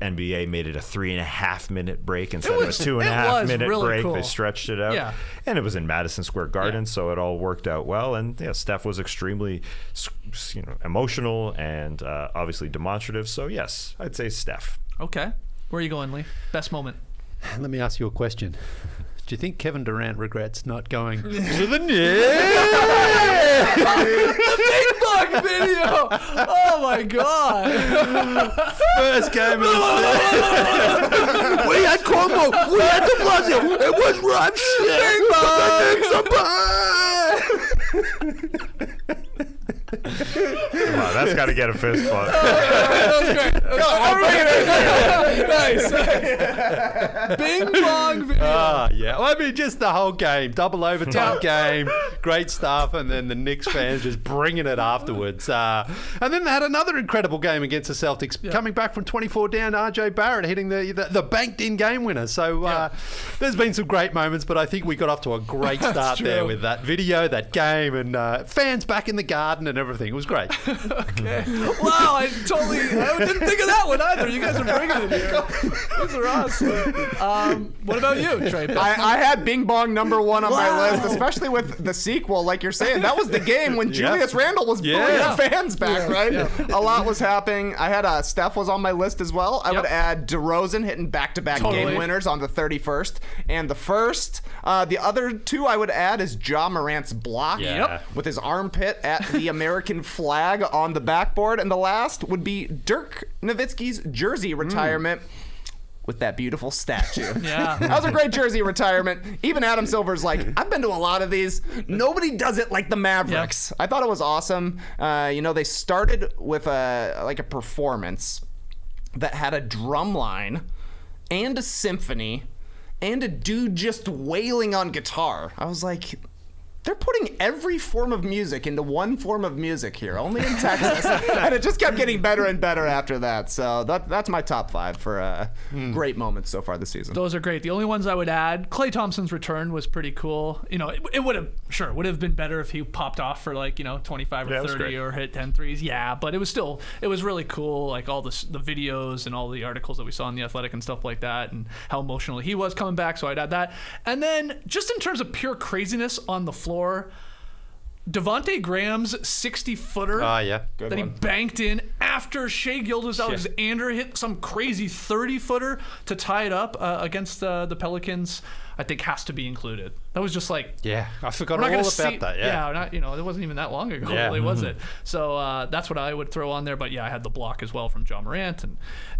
NBA made it a 3.5-minute break instead of a 2.5-minute really break. Cool. They stretched it out, and it was in Madison Square Garden, so it all worked out well. And Steph was extremely, emotional and obviously demonstrative. So yes, I'd say Steph. Okay, where are you going, Leigh? Best moment. Let me ask you a question. Do you think Kevin Durant regrets not going to the Knicks? The Big Bong video! Oh my God! First game of the season. We had Cuomo. We had De Blasio. It was rough shit. Big Bong! Come on, that's got to get a fist bump. Nice. Bing bong video. Well, I mean, just the whole game, double overtime game, great stuff, and then the Knicks fans just bringing it afterwards. And then they had another incredible game against the Celtics, coming back from 24 down. RJ Barrett hitting the banked-in game winner. So there's been some great moments, but I think we got off to a great start there with that video, that game, and fans back in the garden and everything. It was great. Okay. Wow, I didn't think of that one either. You guys are bringing it here. These are awesome. What about you, Trey? I had Bing Bong #1 on my list, especially with the sequel, like you're saying. That was the game when Julius Randle was bringing fans back, right? A lot was happening. I had Steph was on my list as well. I would add DeRozan hitting back-to-back game winners on the 31st and the 1st. The other two I would add is Ja Morant's block with his armpit at the American flag on the backboard. And the last would be Dirk Nowitzki's jersey retirement with that beautiful statue. That was a great jersey retirement. Even Adam Silver's like, I've been to a lot of these. Nobody does it like the Mavericks. I thought it was awesome. They started with a performance that had a drum line and a symphony and a dude just wailing on guitar. I was like, they're putting every form of music into one form of music here, only in Texas. And it just kept getting better and better after that. So that's my top 5 for great moments so far this season. Those are great. The only ones I would add, Klay Thompson's return was pretty cool. It would have been better if he popped off for 25 or 30 or hit 10 threes. Yeah, but it was really cool. Like all the videos and all the articles that we saw in The Athletic and stuff like that, and how emotional he was coming back. So I'd add that. And then just in terms of pure craziness on the floor, Devontae Graham's 60-footer that he banked in after Shai Gilgeous-Alexander hit some crazy 30-footer to tie it up against the Pelicans, I think has to be included. That was just like... Yeah, I forgot all about that. Yeah, it wasn't even that long ago, really, was it? So that's what I would throw on there. But yeah, I had the block as well from Ja Morant,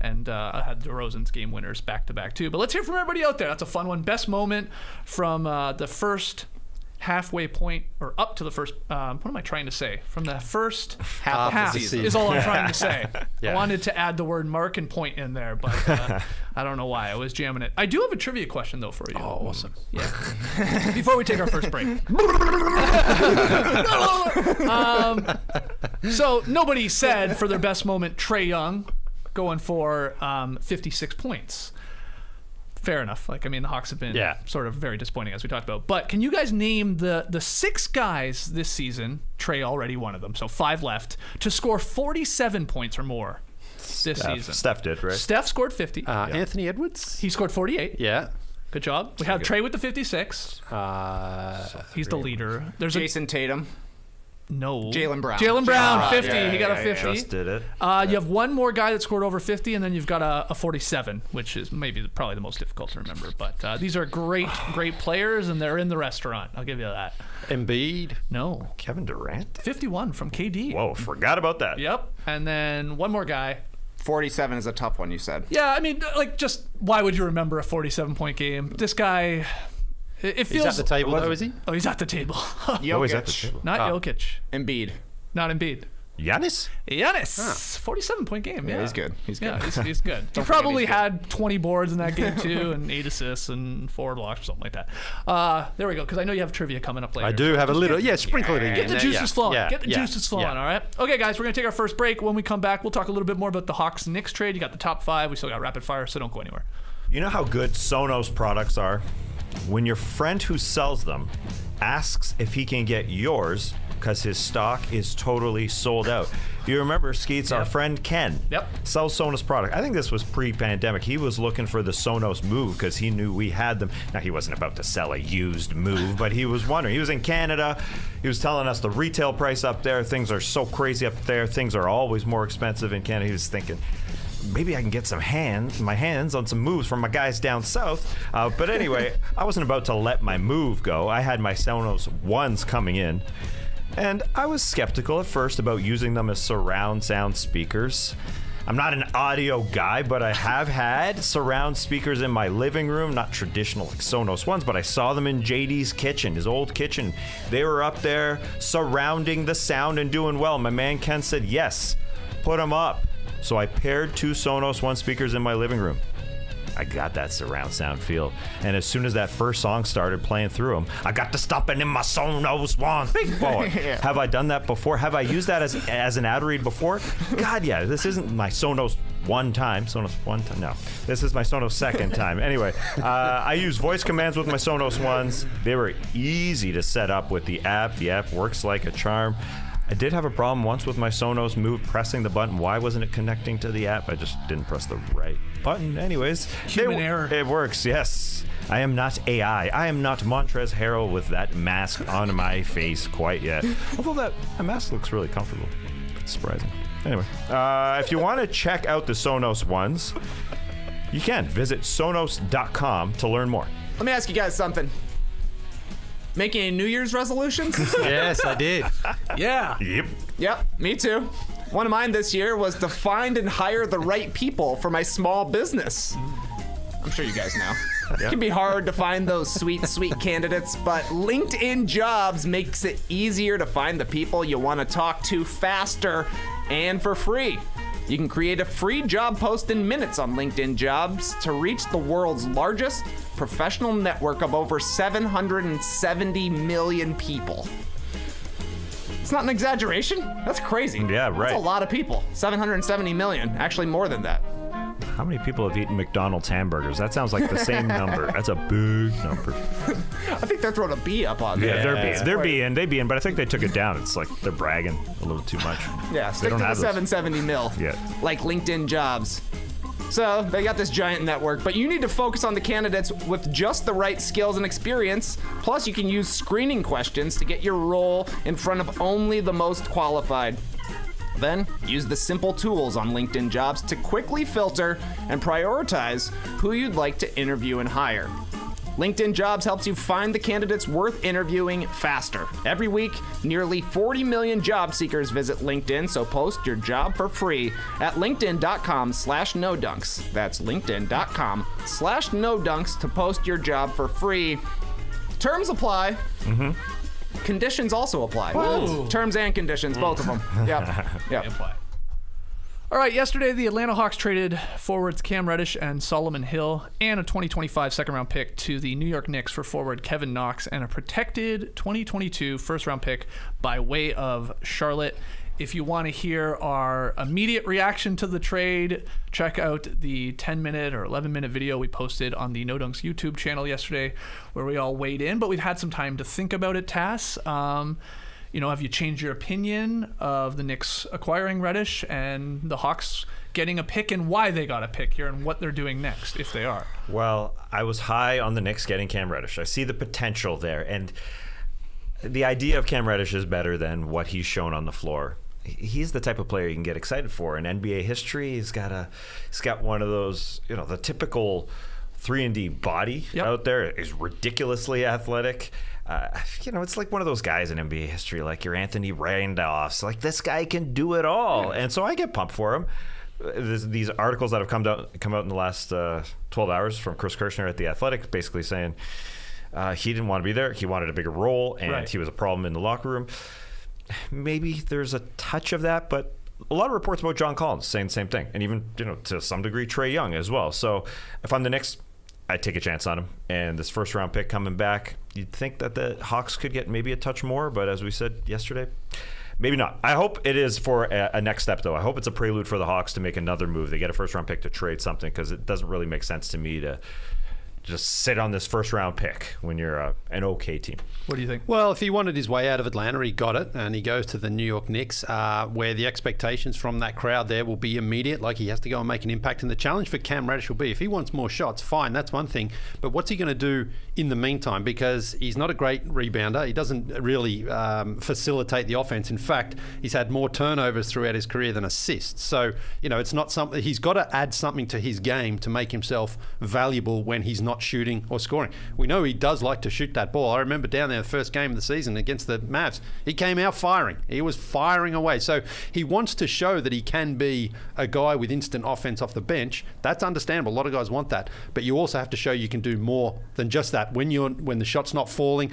and I had DeRozan's game winners back-to-back too. But let's hear from everybody out there. That's a fun one. Best moment from the first halfway point, or up to the first, what am I trying to say? From the first Half half of the season. is all I'm trying to say. Yeah. I wanted to add the word mark and point in there, but I don't know why. I was jamming it. I do have a trivia question, though, for you. Oh, awesome. Yeah. Before we take our first break. So nobody said for their best moment Trey Young going for 56 points. Fair enough. Like, I mean, the Hawks have been sort of very disappointing, as we talked about. But can you guys name the 6 guys this season, Trey already one of them, so 5 left, to score 47 points or more this season? Steph did, right? Steph scored 50. Anthony Edwards? He scored 48. Yeah. Good job. We have Trey with the 56. He's the leader. There's Jason Tatum. Jaylen Brown. Jaylen Brown, 50. Yeah, he got a 50. Just did it. You have one more guy that scored over 50, and then you've got a 47, which is probably the most difficult to remember. But these are great players, and they're in the restaurant. I'll give you that. Embiid? No. Kevin Durant? 51 from KD. Whoa, forgot about that. Yep. And then one more guy. 47 is a tough one, you said. Yeah, I mean, like, just why would you remember a 47-point game? This guy, it feels... He's at the table, though, is he? Oh, he's at the table. Jokic. Oh, he's at the table. Not Jokic. Embiid. Not Embiid. Giannis? 47-point game. Yeah, he's good. He's good. Yeah, he's good. He probably had 20 boards in that game too, and 8 assists and 4 blocks or something like that. There we go. Because I know you have trivia coming up later. I do have a little. Sprinkle it in. Get the juices flowing. Yeah, Get the juices flowing. All right. Okay, guys, we're gonna take our first break. When we come back, we'll talk a little bit more about the Hawks Knicks trade. You got the top 5. We still got rapid fire, so don't go anywhere. You know how good Sonos products are? When your friend who sells them asks if he can get yours because his stock is totally sold out. You remember Skeets, our friend Ken, sells Sonos product. I think this was pre-pandemic. He was looking for the Sonos Move because he knew we had them. Now, he wasn't about to sell a used Move, but he was wondering. He was in Canada. He was telling us the retail price up there. Things are so crazy up there. Things are always more expensive in Canada. He was thinking, maybe I can get my hands on some moves from my guys down south. But anyway, I wasn't about to let my move go. I had my Sonos Ones coming in. And I was skeptical at first about using them as surround sound speakers. I'm not an audio guy, but I have had surround speakers in my living room, not traditional like Sonos ones, but I saw them in JD's kitchen, his old kitchen. They were up there surrounding the sound and doing well. My man Ken said, yes, put them up. So I paired 2 Sonos One speakers in my living room. I got that surround sound feel. And as soon as that first song started playing through them, I got to stopping in my Sonos One. Big boy. Have I done that before? Have I used that as an ad read before? God, yeah. This isn't my Sonos one time. No. This is my Sonos second time. Anyway, I use voice commands with my Sonos Ones. They were easy to set up with the app. The app works like a charm. I did have a problem once with my Sonos Move pressing the button. Why wasn't it connecting to the app? I just didn't press the right button. Anyways, human error. It works, yes. I am not AI. I am not Montrezl Harrell with that mask on my face quite yet. Although that mask looks really comfortable. It's surprising. Anyway, if you want to check out the Sonos Ones, you can visit Sonos.com to learn more. Let me ask you guys something. Making any New Year's resolutions? Yes, I did. Yeah. Yep, me too. One of mine this year was to find and hire the right people for my small business. I'm sure you guys know. It can be hard to find those sweet candidates, but LinkedIn Jobs makes it easier to find the people you want to talk to faster and for free. You can create a free job post in minutes on LinkedIn Jobs to reach the world's largest professional network of over 770 million people. It's not an exaggeration. That's crazy. Yeah, right. That's a lot of people. 770 million. Actually, more than that. How many people have eaten McDonald's hamburgers? That sounds like the same number. That's a big number. I think they're throwing a B up on there. Yeah, they're being, but I think they took it down. It's like they're bragging a little too much. Yeah, stick to the 770 mil. Yeah. Like LinkedIn Jobs. So they got this giant network, but you need to focus on the candidates with just the right skills and experience. Plus, you can use screening questions to get your role in front of only the most qualified. Then, use the simple tools on LinkedIn Jobs to quickly filter and prioritize who you'd like to interview and hire. LinkedIn Jobs helps you find the candidates worth interviewing faster. Every week, nearly 40 million job seekers visit LinkedIn, so post your job for free at linkedin.com/nodunks. That's linkedin.com/nodunks to post your job for free. Terms apply. conditions also apply. Whoa. Terms and conditions, both of them. Yep. Apply. All right, yesterday the Atlanta Hawks traded forwards Cam Reddish and Solomon Hill and a 2025 second-round pick to the New York Knicks for forward Kevin Knox and a protected 2022 first-round pick by way of Charlotte. If you want to hear our immediate reaction to the trade, check out the 10-minute or 11-minute video we posted on the No Dunks YouTube channel yesterday where we all weighed in, but we've had some time to think about it, Tass. Have you changed your opinion of the Knicks acquiring Reddish and the Hawks getting a pick and why they got a pick here and what they're doing next, if they are? Well, I was high on the Knicks getting Cam Reddish. I see the potential there. And the idea of Cam Reddish is better than what he's shown on the floor. He's the type of player you can get excited for. In NBA history, he's got one of those, the typical 3-and-D body out there. He's ridiculously athletic. It's like one of those guys in NBA history, like your Anthony Randolphs. Like, this guy can do it all. And so I get pumped for him. These articles that have come out in the last 12 hours from Chris Kirshner at The Athletic, basically saying he didn't want to be there. He wanted a bigger role, and he was a problem in the locker room. Maybe there's a touch of that, but a lot of reports about John Collins saying the same thing, and even to some degree Trey Young as well. So if I'm the Knicks, I'd take a chance on him. And this first round pick coming back, you'd think that the Hawks could get maybe a touch more, but as we said yesterday, maybe not. I hope it is for a next step, though. I hope it's a prelude for the Hawks to make another move. They get a first round pick to trade something, because it doesn't really make sense to me to just sit on this first round pick when you're an okay team. What do you think? Well, if he wanted his way out of Atlanta, he got it, and he goes to the New York Knicks, where the expectations from that crowd there will be immediate. Like, he has to go and make an impact, and the challenge for Cam Reddish will be, if he wants more shots, fine, that's one thing, but what's he going to do in the meantime? Because he's not a great rebounder. He doesn't really facilitate the offense. In fact, he's had more turnovers throughout his career than assists. So, it's not something. He's got to add something to his game to make himself valuable when he's not shooting or scoring. We know he does like to shoot that ball. I remember down there the first game of the season against the Mavs, he came out firing. He was firing away. So he wants to show that he can be a guy with instant offense off the bench. That's understandable. A lot of guys want that. But you also have to show you can do more than just that. When the shot's not falling,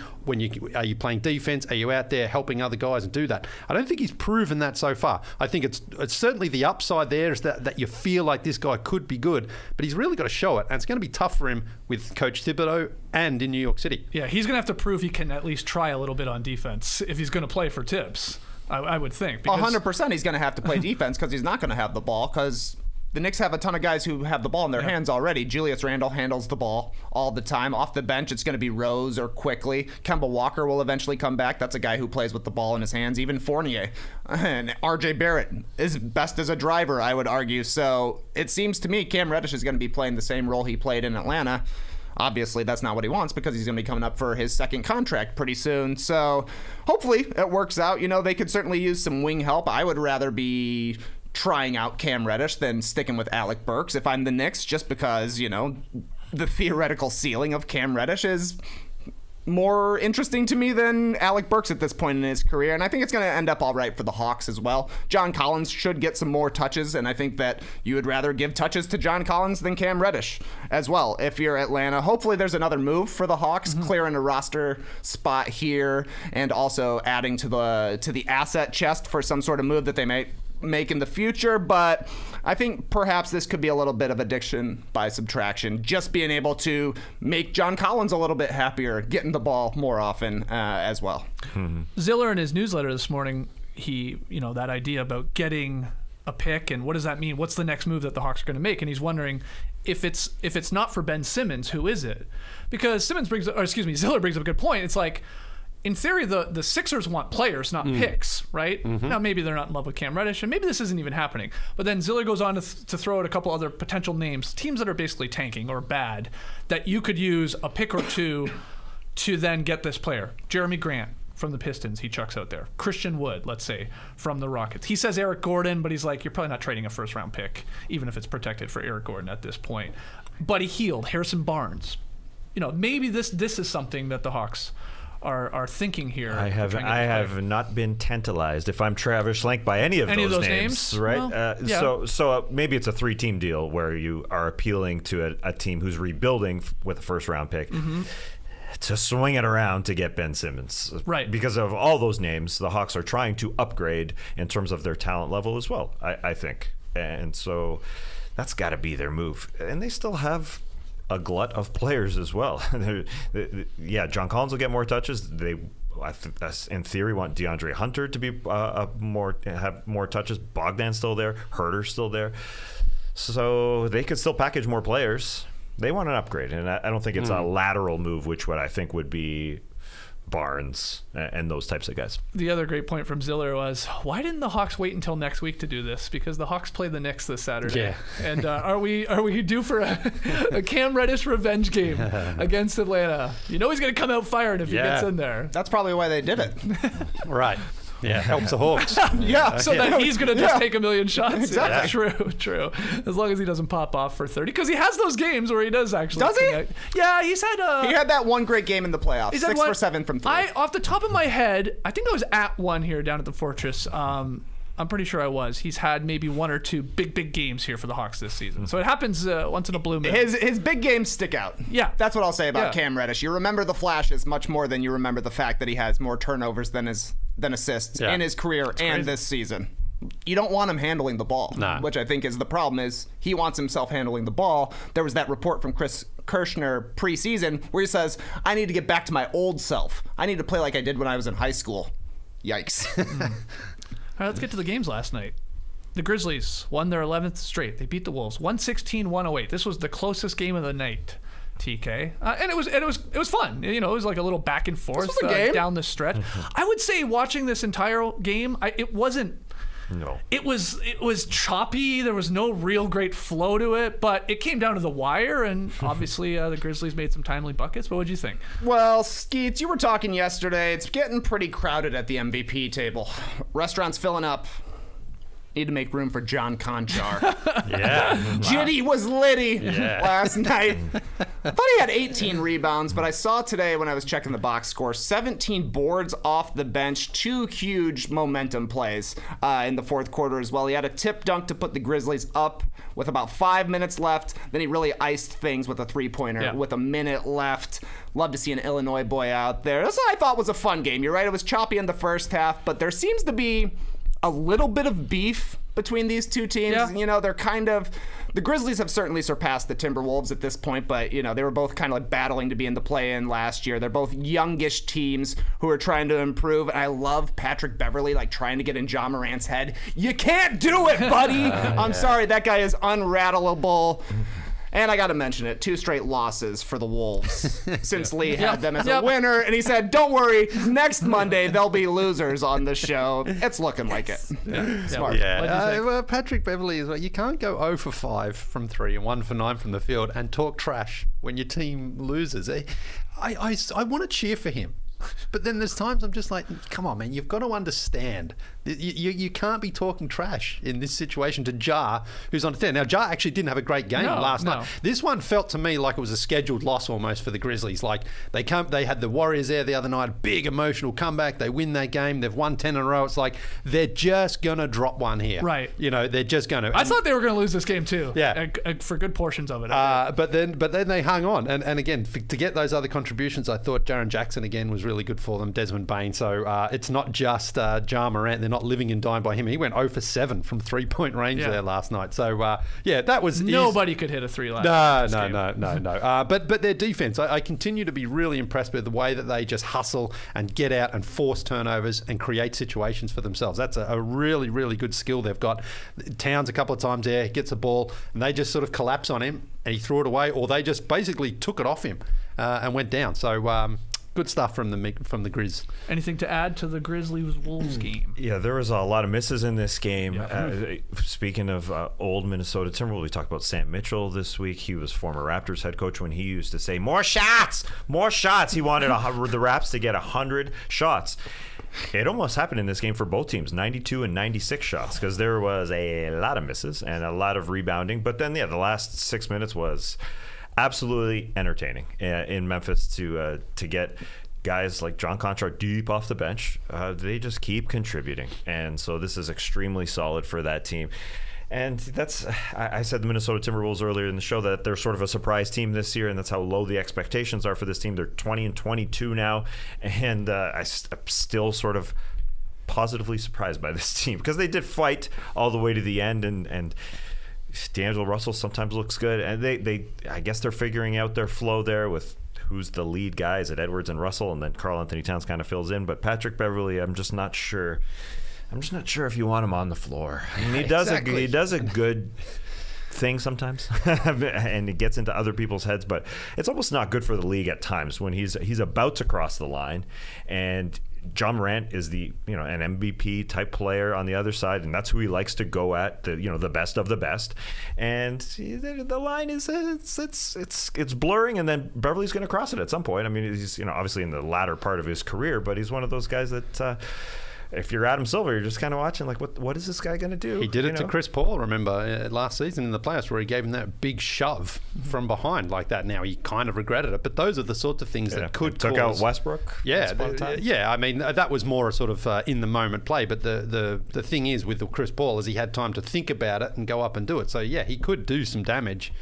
are you playing defense? Are you out there helping other guys and do that? I don't think he's proven that so far. I think it's certainly the upside there is that you feel like this guy could be good, but he's really got to show it. And it's going to be tough for him with Coach Thibodeau and in New York City. Yeah, he's going to have to prove he can at least try a little bit on defense if he's going to play for Tibbs, I would think. 100% he's going to have to play defense, because he's not going to have the ball, because the Knicks have a ton of guys who have the ball in their hands already. Julius Randle handles the ball all the time. Off the bench, it's going to be Rose or Quickly. Kemba Walker will eventually come back. That's a guy who plays with the ball in his hands. Even Fournier. And RJ Barrett is best as a driver, I would argue. So it seems to me Cam Reddish is going to be playing the same role he played in Atlanta. Obviously, that's not what he wants, because he's going to be coming up for his second contract pretty soon. So hopefully it works out. They could certainly use some wing help. I would rather be trying out Cam Reddish than sticking with Alec Burks if I'm the Knicks, just because, the theoretical ceiling of Cam Reddish is more interesting to me than Alec Burks at this point in his career, and I think it's going to end up all right for the Hawks as well. John Collins should get some more touches, and I think that you would rather give touches to John Collins than Cam Reddish as well if you're Atlanta. Hopefully there's another move for the Hawks, clearing a roster spot here and also adding to the asset chest for some sort of move that they may make in the future, but I think perhaps this could be a little bit of addition by subtraction, just being able to make John Collins a little bit happier, getting the ball more often as well. Ziller in his newsletter this morning, he, that idea about getting a pick and what does that mean? What's the next move that the Hawks are going to make? And he's wondering if it's not for Ben Simmons, who is it? Because Ziller brings up a good point. It's like, in theory, the Sixers want players, not picks, right? Now, maybe they're not in love with Cam Reddish, and maybe this isn't even happening. But then Ziller goes on to throw out a couple other potential names, teams that are basically tanking or bad, that you could use a pick or two to then get this player. Jeremy Grant from the Pistons, he chucks out there. Christian Wood, let's say, from the Rockets. He says Eric Gordon, but he's like, you're probably not trading a first-round pick, even if it's protected for Eric Gordon at this point. Buddy Hield, Harrison Barnes. Maybe this is something that the Hawks are thinking here. I have not been tantalized if I'm Travis Schlenk by any of those names, right? Well, So maybe it's a 3-team deal where you are appealing to a team who's rebuilding with a first round pick. to swing it around to get Ben Simmons. Right. Because of all those names, the Hawks are trying to upgrade in terms of their talent level as well, I think. And so that's got to be their move. And they still have a glut of players as well. Yeah, John Collins will get more touches. They, in theory, want DeAndre Hunter to be have more touches. Bogdan's still there. Herter's still there. So they could still package more players. They want an upgrade, and I don't think it's a lateral move, which what I think would be Barnes and those types of guys. The other great point from Ziller was, why didn't the Hawks wait until next week to do this? Because the Hawks play the Knicks this Saturday. Yeah. And are we due for a Cam Reddish revenge game against Atlanta? You know he's going to come out firing if he gets in there. That's probably why they did it. Right. Yeah, helps the Hawks. So that he's going to just take a million shots. Exactly. Yeah, true. As long as he doesn't pop off for 30. Because he has those games where he does actually. Does he? connect. Yeah, he's had He had that one great game in the playoffs. 6 for 7 from 3. Off the top of my head, I think I was at one here down at the Fortress. I'm pretty sure I was. He's had maybe 1 or 2 big games here for the Hawks this season. So it happens once in a blue moon. His big games stick out. Yeah. That's what I'll say about Cam Reddish. You remember the flashes much more than you remember the fact that he has more turnovers than assists in his career and this season. You don't want him handling the ball, which I think is the problem. Is he wants himself handling the ball. There was that report from Chris Kirschner preseason where he says, I need to get back to my old self. I need to play like I did when I was in high school. Yikes. All right, let's get to the games last night. The Grizzlies won their 11th straight. They beat the Wolves 116-108. This was the closest game of the night, TK, and it was fun. You know, it was like a little back and forth down the stretch. I would say watching this entire game, it wasn't. No. It was choppy. There was no real great flow to it, but it came down to the wire, and obviously the Grizzlies made some timely buckets. But what did you think? Well, Skeets, you were talking yesterday. It's getting pretty crowded at the MVP table. Restaurants filling up. Need to make room for John Conchar. Jitty was litty last night. I thought he had 18 rebounds, but I saw today when I was checking the box score, 17 boards off the bench, 2 huge momentum plays in the fourth quarter as well. He had a tip dunk to put the Grizzlies up with about 5 minutes left. Then he really iced things with a three-pointer with a minute left. Love to see an Illinois boy out there. That's what I thought was a fun game. You're right, it was choppy in the first half, but there seems to be a little bit of beef between these two teams. Yeah. You know, they're kind of, the Grizzlies have certainly surpassed the Timberwolves at this point, but, you know, they were both kind of like battling to be in the play-in last year. They're both youngish teams who are trying to improve, and I love Patrick Beverley, like, trying to get in Ja Morant's head. You can't do it, buddy! I'm sorry, that guy is unrattleable. And I got to mention it, 2 straight losses for the Wolves since Leigh had them as a winner. And he said, don't worry, next Monday they'll be losers on the show. It's looking like it. Smart. Well, Patrick Beverley is like, you can't go 0 for 5 from 3 and 1 for 9 from the field and talk trash when your team loses. I want to cheer for him. But then there's times I'm just like, come on, man, you've got to understand. You can't be talking trash in this situation to Ja, who's on the 10. Now, Ja actually didn't have a great game last night. This one felt to me like it was a scheduled loss almost for the Grizzlies. Like, they had the Warriors there the other night, big emotional comeback. They win that game. They've won 10 in a row. It's like, they're just going to drop one here. Right. You know, they're just going to. I thought they were going to lose this game too. Yeah. For good portions of it. But then they hung on. And again, to get those other contributions, I thought Jaren Jackson again was really good for them, Desmond Bane. So it's not just Ja Morant. They're not living and dying by him. He went 0 for 7 from 3-point range there last night. So that was nobody could hit a 3 last night. No. But their defense, I continue to be really impressed with the way that they just hustle and get out and force turnovers and create situations for themselves. That's a really, really good skill they've got. Towns a couple of times there, gets a ball, and they just sort of collapse on him and he threw it away, or they just basically took it off him and went down. So good stuff from the Grizz. Anything to add to the Grizzlies-Wolves game? Yeah, there was a lot of misses in this game. Speaking of old Minnesota Timberwolves, we talked about Sam Mitchell this week. He was former Raptors head coach when he used to say, more shots! More shots! He wanted the Raps to get 100 shots. It almost happened in this game for both teams, 92 and 96 shots, because there was a lot of misses and a lot of rebounding. But then, the last 6 minutes was absolutely entertaining in Memphis to get guys like John Conchar deep off the bench. They just keep contributing, and so this is extremely solid for that team. And I said the Minnesota Timberwolves earlier in the show that they're sort of a surprise team this year, and that's how low the expectations are for this team. They're 20-22 now, and I'm still sort of positively surprised by this team because they did fight all the way to the end, and D'Angelo Russell sometimes looks good, and they I guess they're figuring out their flow there with who's the lead guys at Edwards and Russell, and then Karl Anthony Towns kind of fills in. But Patrick Beverley, I'm just not sure if you want him on the floor. I mean, he does a good thing sometimes, and it gets into other people's heads. But it's almost not good for the league at times when he's about to cross the line, and John Morant is an MVP type player on the other side, and that's who he likes to go at, the best of the best. And the line is it's blurring, and then Beverly's going to cross it at some point. I mean, he's obviously in the latter part of his career, but he's one of those guys that. If you're Adam Silver, you're just kind of watching like, what is this guy going to do? He did it to Chris Paul, remember, last season in the playoffs where he gave him that big shove from behind like that. Now he kind of regretted it, but those are the sorts of things that could took cause... out Westbrook. Yeah, I mean, that was more a sort of in-the-moment play, but the thing is with Chris Paul is he had time to think about it and go up and do it. So, yeah, he could do some damage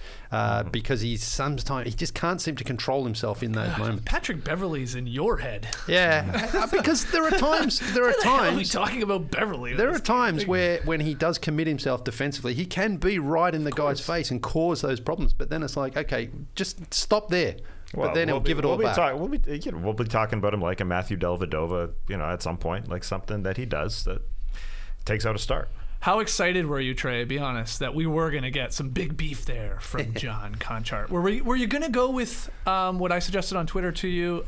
because he just can't seem to control himself in those moments. Patrick Beverley's in your head. Yeah, because there are times... Are we talking about Beverly? There are times where when he does commit himself defensively, he can be right in the guy's face and cause those problems. But then it's like, okay, just stop there. But then he'll give it all back. We'll be talking about him like a Matthew Dellavedova, at some point, like something that he does that takes out a start. How excited were you, Trey, be honest, that we were going to get some big beef there from John Conchar? Were you going to go with what I suggested on Twitter to you?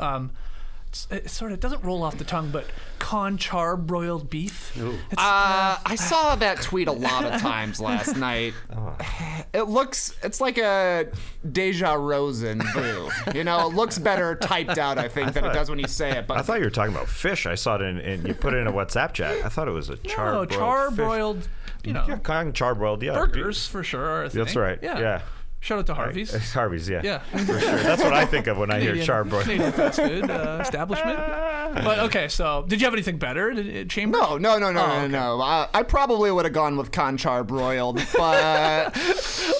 It sort of doesn't roll off the tongue, but Conchar broiled beef. I saw that tweet a lot of times last night. It's like a Deja Rosen boo. It looks better typed out, I think, than it does when you say it. But I thought you were talking about fish. I saw it in you put it in a WhatsApp chat. I thought it was a charbroiled fish. Charbroiled, yeah. Burgers, for sure, are a thing. That's right, yeah. Shout out to Harvey's. Harvey's, yeah. Yeah. For sure. That's what I think of when I hear charbroiled. Canadian fast food establishment. But okay, so did you have anything better, Chamber? No. I probably would have gone with Conchar broiled, but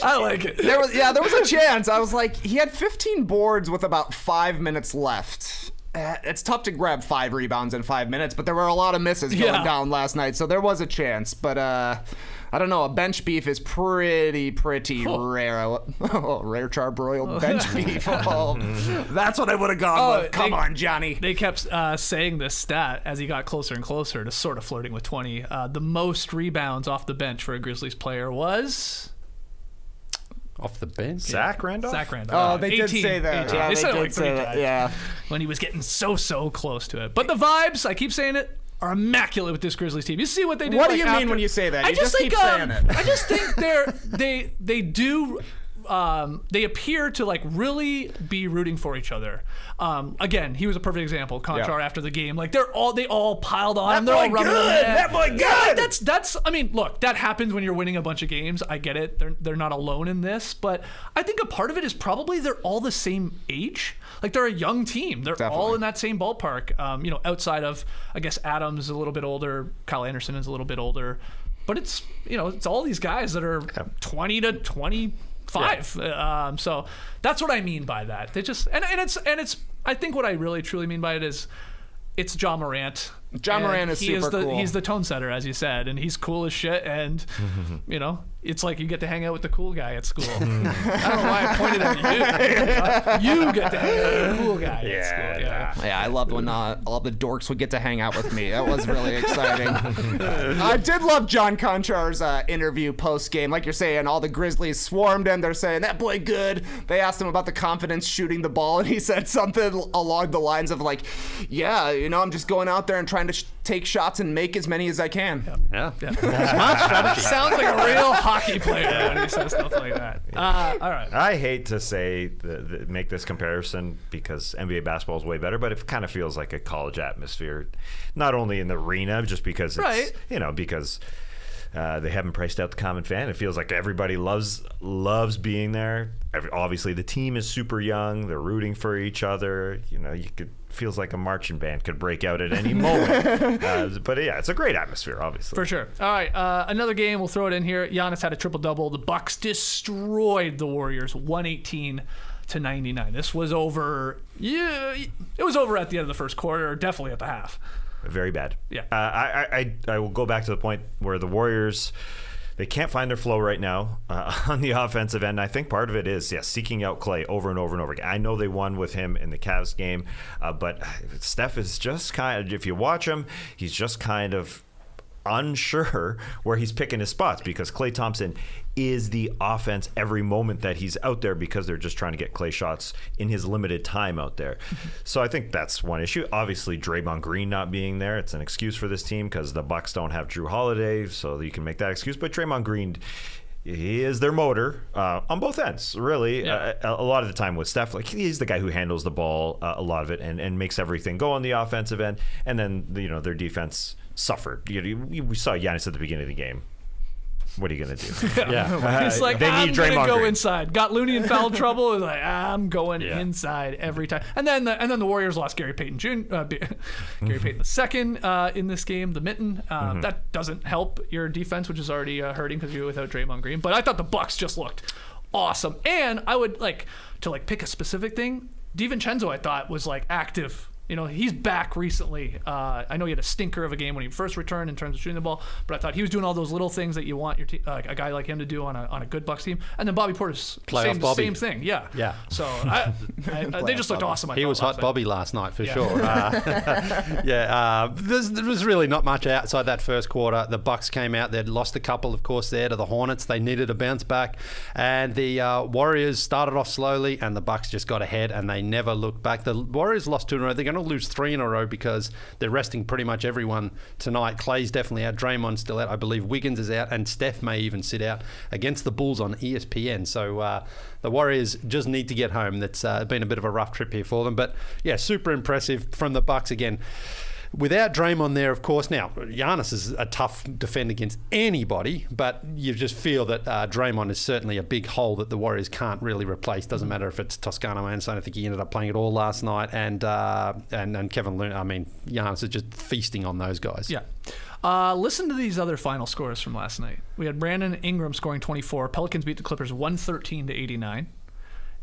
I like it. There was a chance. I was like, he had 15 boards with about 5 minutes left. It's tough to grab 5 rebounds in 5 minutes, but there were a lot of misses going down last night, so there was a chance. But I don't know. A bench beef is pretty rare. Rare charbroiled bench beef. That's what I would have gone with. Come on, Johnny. They kept saying this stat as he got closer and closer to sort of flirting with 20. The most rebounds off the bench for a Grizzlies player was... Off the bench? Zach Randolph? Oh, they did say that. 18. Yeah, they said it like 3 say times. Yeah. When he was getting so close to it. But the vibes, I keep saying it, are immaculate with this Grizzlies team. You see what they did. What do you mean when you say that? You just keep saying it. I just think they do. They appear to like really be rooting for each other. Again, he was a perfect example. Conchar after the game, like they all piled on him. They're all rubbing on him. That boy good. Yeah, that's. I mean, look, that happens when you're winning a bunch of games. I get it. They're not alone in this, but I think a part of it is probably they're all the same age. Like they're a young team. They're all in that same ballpark. Outside of I guess Adams is a little bit older, Kyle Anderson is a little bit older, but it's it's all these guys that are 20 to 25. Yeah. So that's what I mean by that. They just and it's I think what I really truly mean by it is it's John Morant. John Morant is super cool. He's the tone setter, as you said, and he's cool as shit. And it's like you get to hang out with the cool guy at school. I don't know why I pointed at you. You get to hang out with the cool guy at school. Yeah, I loved when all the dorks would get to hang out with me. That was really exciting. I did love John Conchar's interview post game. Like you're saying, all the Grizzlies swarmed him. They're saying that boy good. They asked him about the confidence shooting the ball, and he said something along the lines of like, "Yeah, I'm just going out there and trying to take shots and make as many as I can." Yeah. Smart strategy. Sounds like a real hockey player when he says stuff like that. All right. I hate to say make this comparison because NBA basketball is way better, but it kind of feels like a college atmosphere, not only in the arena, just because it's because they haven't priced out the common fan. It feels like everybody loves being there. Obviously, the team is super young. They're rooting for each other. You could feels like a marching band could break out at any moment. But yeah, it's a great atmosphere, obviously. For sure. All right, another game. We'll throw it in here. Giannis had a triple-double. The Bucks destroyed the Warriors, 118-99. This was over. Yeah, it was over at the end of the first quarter, definitely at the half. Very bad. Yeah. I will go back to the point where the Warriors, they can't find their flow right now on the offensive end. I think part of it is, seeking out Klay over and over and over again. I know they won with him in the Cavs game, but Steph is just kind of, if you watch him, he's just kind of unsure where he's picking his spots, because Klay Thompson is the offense every moment that he's out there, because they're just trying to get Klay shots in his limited time out there. So I think that's one issue. Obviously, Draymond Green not being there, it's an excuse for this team because the Bucks don't have Drew Holiday, so you can make that excuse. But Draymond Green, he is their motor on both ends, really. Yeah. A lot of the time with Steph, like, he's the guy who handles the ball a lot of it and makes everything go on the offensive end. And then their defense suffered. We saw Giannis at the beginning of the game. What are you going to do? He's like, they I'm need going to Draymond go Green. inside. Got Looney in foul trouble. He's like, I'm going inside every time. And then the Warriors lost Gary Payton Gary Payton II in this game, the mitten. That doesn't help your defense, which is already hurting because you're without Draymond Green. But I thought the Bucks just looked awesome. And I would like to pick a specific thing. DiVincenzo, I thought, was active. He's back recently. I know he had a stinker of a game when he first returned in terms of shooting the ball, but I thought he was doing all those little things that you want your a guy like him to do on a good Bucks team. And then Bobby Portis, same thing. Yeah. So they just looked awesome. He was hot Bobby last night for sure. There was really not much outside that first quarter. The Bucks came out. They'd lost a couple, of course, there to the Hornets. They needed a bounce back. And the Warriors started off slowly, and the Bucks just got ahead, and they never looked back. The Warriors lost 2 in a row. They're going to lose 3 in a row because they're resting pretty much everyone tonight. Clay's definitely out. Draymond's still out. I believe Wiggins is out, and Steph may even sit out against the Bulls on ESPN. So the Warriors just need to get home. That's been a bit of a rough trip here for them. But yeah, super impressive from the Bucks again. Without Draymond there, of course. Now, Giannis is a tough defender against anybody, but you just feel that Draymond is certainly a big hole that the Warriors can't really replace. Doesn't matter if it's Toscano Anderson. I think he ended up playing it all last night, and Kevin Looney. I mean, Giannis is just feasting on those guys. Yeah. Listen to these other final scores from last night. We had Brandon Ingram scoring 24. Pelicans beat the Clippers 113-89.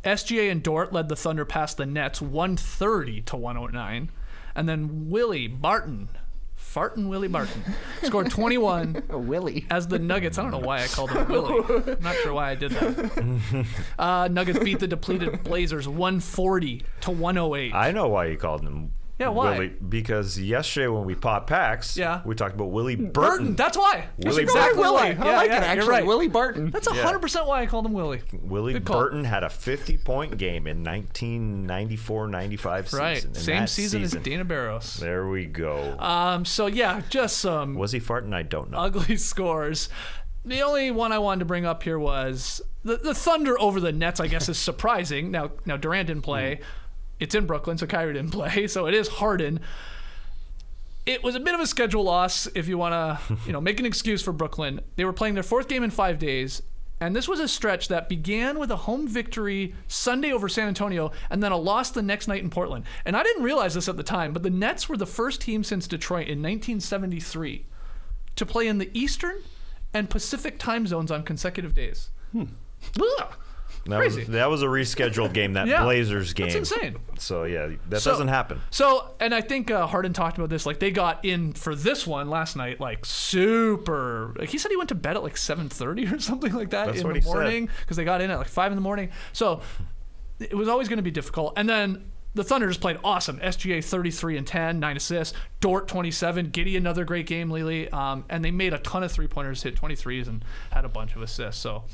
SGA and Dort led the Thunder past the Nets 130-109. And then Willie Barton, scored 21 Willie. as the Nuggets. I don't know why I called him Willie. I'm not sure why I did that. Nuggets beat the depleted Blazers 140-108. I know why you called him. Yeah, why? Willie, because yesterday when we popped packs, we talked about Willie Burton. That's why. Willie exactly Burton. why. I like it, actually. You're right. Willie Barton. That's 100% why I called him Willie. Willie Good call. Burton had a 50-point game in 1994-95 season. Right. Same season as Dana Barros. There we go. Just some Was he farting? I don't know. ugly scores. The only one I wanted to bring up here was the Thunder over the Nets, I guess, is surprising. Now Durant didn't play. It's in Brooklyn, so Kyrie didn't play. So it is Harden. It was a bit of a schedule loss if you want to make an excuse for Brooklyn. They were playing their 4th game in 5 days, and this was a stretch that began with a home victory Sunday over San Antonio and then a loss the next night in Portland. And I didn't realize this at the time, but the Nets were the first team since Detroit in 1973 to play in the Eastern and Pacific time zones on consecutive days. Ugh. That was a rescheduled game, that Blazers game. That's insane. So, that doesn't happen. So, and I think Harden talked about this. They got in for this one last night, super. He said he went to bed at 7:30 or something like that. That's in what the he morning because they got in at 5 in the morning. So, it was always going to be difficult. And then the Thunder just played awesome. SGA 33 and 10, 9 assists. Dort 27. Giddey another great game, Leigh. And they made a ton of 3-pointers, hit 23s, and had a bunch of assists. So,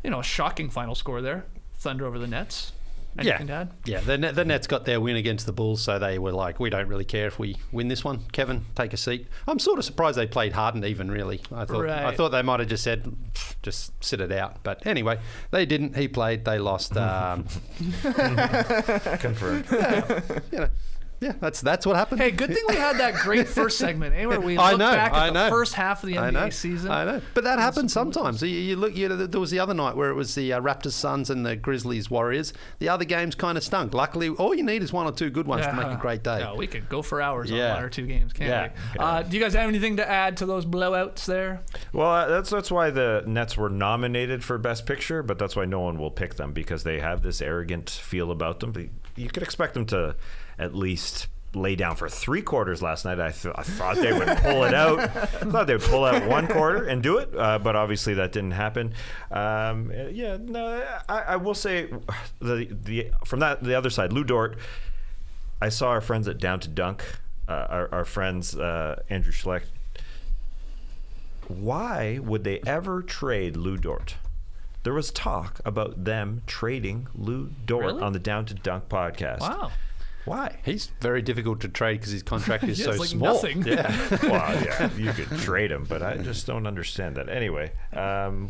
a shocking final score there. Thunder over the Nets. Anything to add? Yeah, the Nets got their win against the Bulls, so they were like, we don't really care if we win this one. Kevin, take a seat. I'm sort of surprised they played Harden even, really. I thought they might have just said, just sit it out. But anyway, they didn't. He played. They lost. Confirmed. Yeah, that's what happened. Hey, good thing we had that great first segment, where we looked back at the first half of the NBA season. I know, but that happens sometimes. You look. There was the other night where it was the Raptors, Suns, and the Grizzlies, Warriors. The other games kind of stunk. Luckily, all you need is one or two good ones to make a great day. Yeah, we could go for hours on one or two games, can't we? Do you guys have anything to add to those blowouts there? Well, that's why the Nets were nominated for Best Picture, but that's why no one will pick them, because they have this arrogant feel about them. You could expect them to at least lay down for 3 quarters last night. I thought they would pull it out. I thought they would pull out 1 quarter and do it, but obviously that didn't happen. I will say from the other side, Lou Dort. I saw our friends at Down to Dunk, our friends Andrew Schlecht. Why would they ever trade Lou Dort? There was talk about them trading Lou Dort on the Down to Dunk podcast. Wow. Why? He's very difficult to trade because his contract is so like small. Nothing. Yeah. Well, yeah, you could trade him, but I just don't understand that. Anyway,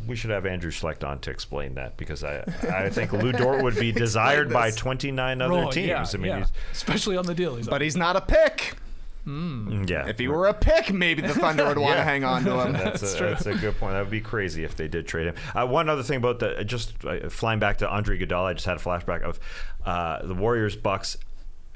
we should have Andrew Schlecht on to explain that, because I think Lou Dort would be desired by 29 other teams. Especially on the deal. But he's not a pick. Yeah. If he were a pick, maybe the Thunder would want to hang on to him. That's a good point. That would be crazy if they did trade him. One other thing about flying back to Andre Iguodala, I just had a flashback of the Warriors Bucks.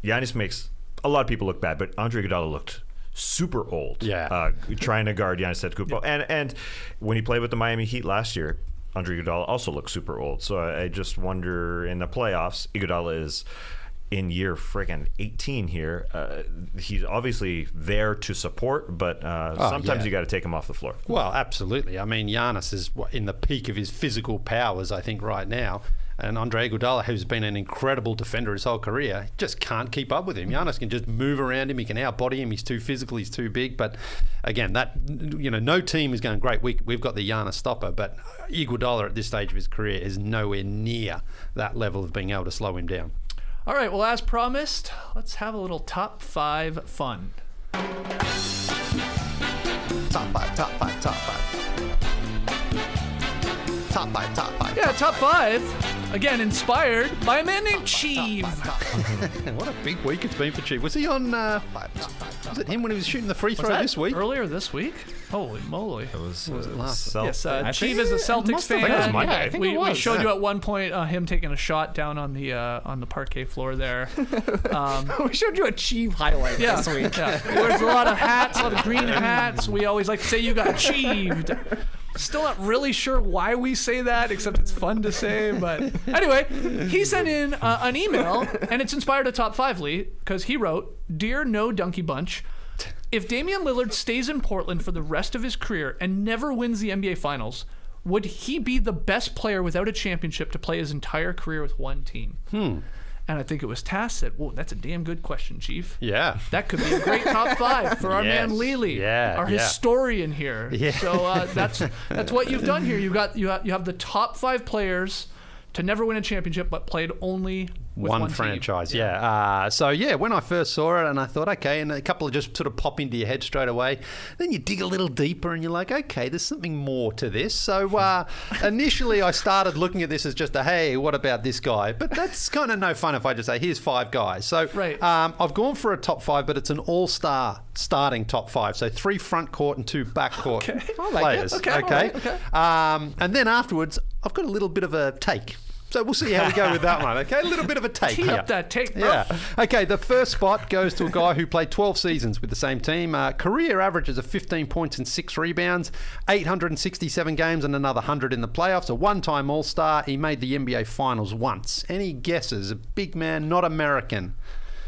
Giannis makes a lot of people look bad, but Andre Iguodala looked super old. Yeah. Trying to guard Giannis Antetokounmpo. And when he played with the Miami Heat last year, Andre Iguodala also looked super old. So I just wonder, in the playoffs, Iguodala is in year friggin' 18 here. He's obviously there to support, but sometimes you got to take him off the floor. Well, absolutely. I mean, Giannis is in the peak of his physical powers, I think, right now. And Andre Iguodala, who's been an incredible defender his whole career, just can't keep up with him. Giannis can just move around him. He can outbody him. He's too physical. He's too big. But again, no team is going great. We've got the Giannis stopper, but Iguodala at this stage of his career is nowhere near that level of being able to slow him down. All right, well, as promised, let's have a little top 5 fun. Top 5, top 5, top 5. Top 5, top 5. Yeah, top 5. Again, inspired by a man named Cheeve. What a big week it's been for Cheeve. Was he on... was it him when he was shooting the free throw this week? Earlier this week? Holy moly. It was last. Yes, Cheeve is a Celtics fan. I think it was Monday. I think we showed you at one point him taking a shot down on the parquet floor there. We showed you a Cheeve highlight this week. Yeah. He wears a lot of hats, a lot of green hats. We always like to say you got Cheeved. Still not really sure why we say that, except it's fun to say. But anyway, he sent in an email, and it's inspired a top 5, Leigh, because he wrote, "Dear No Donkey Bunch, if Damian Lillard stays in Portland for the rest of his career and never wins the NBA Finals, would he be the best player without a championship to play his entire career with one team?" And I think it was Tass said, "Whoa, that's a damn good question, Chief. Yeah. That could be a great top 5 for our man Leigh, our historian here." Yeah. So that's what you've done here. You have the top 5 players to never win a championship, but played only with one franchise. team. So when I first saw it, and I thought, okay, and a couple of just sort of pop into your head straight away. Then you dig a little deeper, and you're like, okay, there's something more to this. So initially, I started looking at this as just hey, what about this guy? But that's kind of no fun if I just say, here's 5 guys. So I've gone for a top 5, but it's an all-star starting top 5. So 3 front court and 2 back court players. Okay. And then afterwards, I've got a little bit of a take. So we'll see how we go with that one, okay? A little bit of a take. Tee up that take, bro. Yeah. Okay, the first spot goes to a guy who played 12 seasons with the same team. Career averages of 15 points and 6 rebounds, 867 games and another 100 in the playoffs, a one-time All-Star. He made the NBA Finals once. Any guesses? A big man, not American.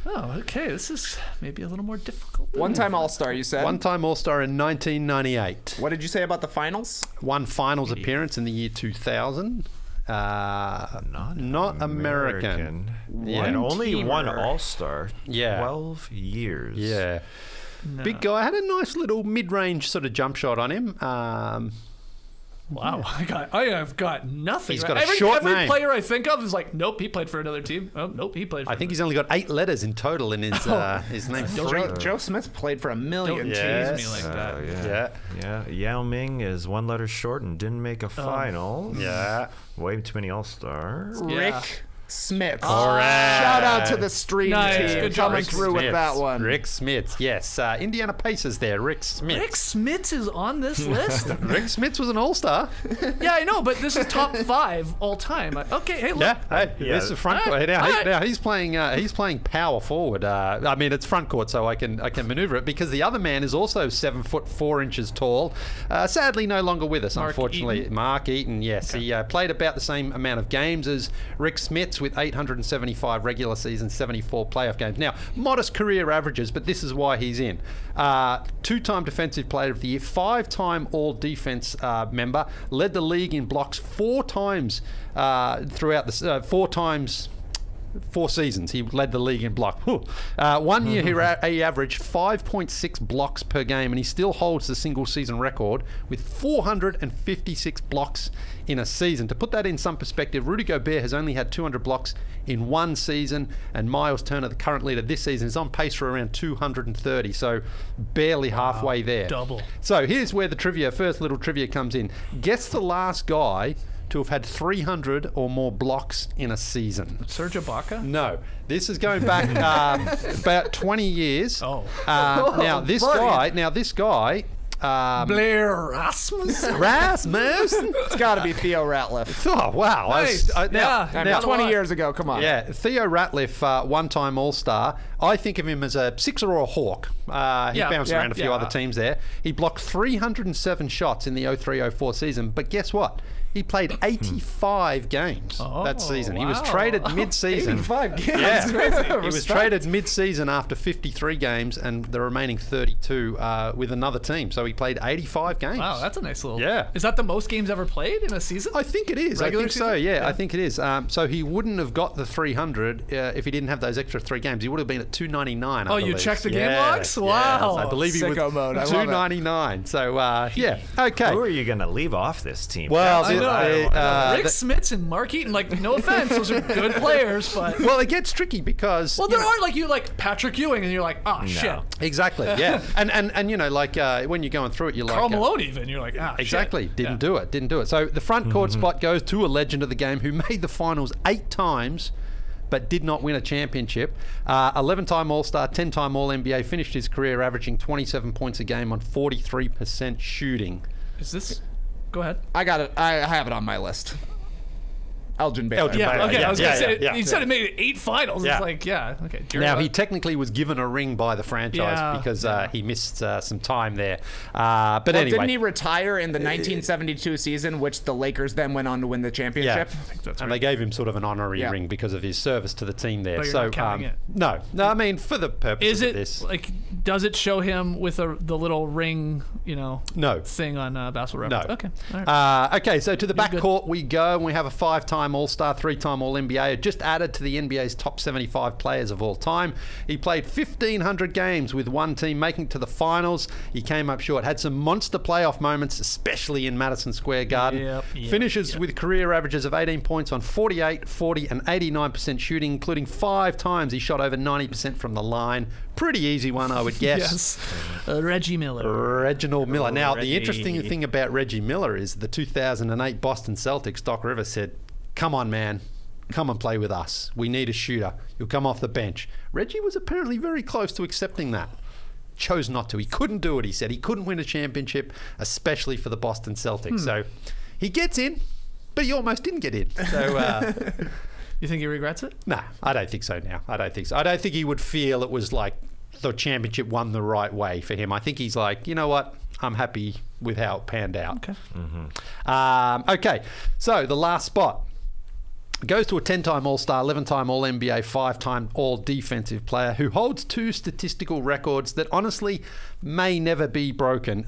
Oh, okay. This is maybe a little more difficult. One-time All-Star, you said? One-time All-Star in 1998. What did you say about the finals? One finals appearance in the year 2000. Not American. And only one All-Star. 12 years. Yeah. No. Big guy. Had a nice little mid-range sort of jump shot on him. Wow, I have got nothing. He's got a short name. Every player I think of is like, nope, he played for another team. Oh, nope, he played for I think he's only got 8 letters in total in his name. Joe Smith played for a million. Don't tease me like that. Yeah. Yao Ming is 1 letter short and didn't make a final. Yeah. Way too many All-Stars. Rick Smith. Correct. Shout out to the stream Nice. team Good job, coming Rick through with that one. Rick Smits, yes. Indiana Pacers there, Rick Smits. Rick Smits is on this list. Rick Smits was an all-star. Yeah, I know, but this is top 5 all time. Okay, hey, look. Yeah, hey, this is front court. Alright. Now he's playing power forward. I mean, it's front court, so I can maneuver it because the other man is also 7 foot 4 inches tall. Sadly, no longer with us, Mark unfortunately. Eaton? Mark Eaton, yes, he played about the same amount of games as Rick Smits with 875 regular season, 74 playoff games. Now, modest career averages, but this is why he's in. 2-time Defensive Player of the Year, 5-time All-Defense member, led the league in blocks 4 times throughout the 4 seasons. He led the league in block. 1 year he averaged 5.6 blocks per game, and he still holds the single season record with 456 blocks in a season. To put that in some perspective, Rudy Gobert has only had 200 blocks in 1 season, and Miles Turner, the current leader this season, is on pace for around 230, so barely halfway there. Double. So here's where the first little trivia comes in. Guess the last guy to have had 300 or more blocks in a season. Serge Ibaka? No, this is going back about 20 years. Oh. Now this guy. Blair Rasmussen? It's got to be Theo Ratliff. Oh wow! Nice. Now, I mean, 20 years ago, come on. yeah, Theo Ratliff, 1-time All-Star. I think of him as a Sixer or a Hawk. He bounced around a few other teams there. He blocked 307 shots in the 03-04 season, but guess what? He played 85 games that season. He was traded mid-season. 85 games. Yeah. He was traded mid-season after 53 games and the remaining 32 with another team. So he played 85 games. Wow, that's a nice little... Yeah. Is that the most games ever played in a season? I think it is. Regular I think so, season? yeah. I think it is. So he wouldn't have got the 300 if he didn't have those extra 3 games. He would have been at 299, I Oh, you believe. checked the game Yes, logs? Wow. yes. I believe he was Sicko mode. I love it. 299. So, yeah. Okay. Who are you going to leave off this team? Well, I know. Rick the- Smits and Mark Eaton, like, no offense, those are good players, but... well, it gets tricky because... Well, there are, like, you like Patrick Ewing, and you're like, oh, shit. Exactly, yeah. And you know, like, when you're going through it, you're Karl like... Malone even, you're like, ah, Exactly. shit. Didn't do it. So the front court spot goes to a legend of the game who made the finals 8 times but did not win a championship. 11-time All-Star, 10-time All-NBA, finished his career averaging 27 points a game on 43% shooting. Is this... Go ahead. I got it. I have it on my list. Elgin Baylor. Elgin Yeah, Baylor, okay, I was going to say, yeah. you said it made it 8 finals. Yeah. It's like, yeah, okay. Jerry Now, Buck. he technically was given a ring by the franchise because he missed some time there. But Well, anyway. didn't he retire in the 1972 season, which the Lakers then went on to win the championship? That's and right. they gave him sort of an honorary Yeah. ring because of his service to the team there. But you're so not counting it. No, I mean for the purposes Is of it, this. like, does it show him with the little ring, you know, No. thing on Basketball No. Reference? Okay. All right. Okay, so to the good. backcourt we go, and we have a 5-time All-Star, 3-time All-NBA, just added to the NBA's top 75 players of all time. He played 1,500 games with one team, making it to the finals. He came up short, had some monster playoff moments, especially in Madison Square Garden. Yep, Finishes with career averages of 18 points on 48, 40, and 89% shooting, including 5 times he shot over 90% from the line. Pretty easy one, I would guess. Yes. Reggie Miller. Reginald Miller. Now, the Reggie. interesting thing about Reggie Miller is the 2008 Boston Celtics, Doc Rivers said, come on, man. Come and play with us. We need a shooter. You'll come off the bench. Reggie was apparently very close to accepting that. Chose not to. He couldn't do it, he said. He couldn't win a championship, especially for the Boston Celtics. So he gets in, but he almost didn't get in. So... You think he regrets it? No, I don't think so now. I don't think so. I don't think he would feel it was like the championship won the right way for him. I think he's like, you know what? I'm happy with how it panned out. Okay. Okay, so the last spot goes to a 10-time All-Star, 11-time All-NBA, 5-time All-Defensive player who holds 2 statistical records that honestly may never be broken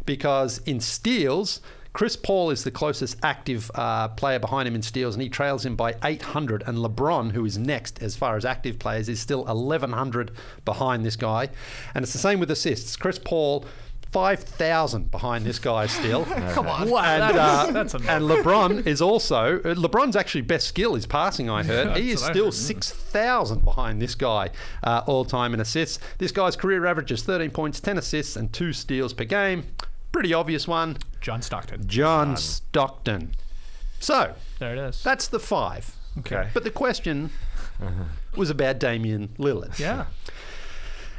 because in steals, Chris Paul is the closest active player behind him in steals, and he trails him by 800. And LeBron, who is next as far as active players, is still 1,100 behind this guy. And it's the same with assists. Chris Paul, 5,000 behind this guy still. Come on. Wow. And, that's amazing. and LeBron is also... LeBron's actually best skill is passing, I heard. He is what I still heard. 6,000 behind this guy all-time in assists. This guy's career average is 13 points, 10 assists, and 2 steals per game. Pretty obvious one. John Stockton. John Stockton. So, There it is. that's the 5. Okay. But the question was about Damian Lillard. Yeah.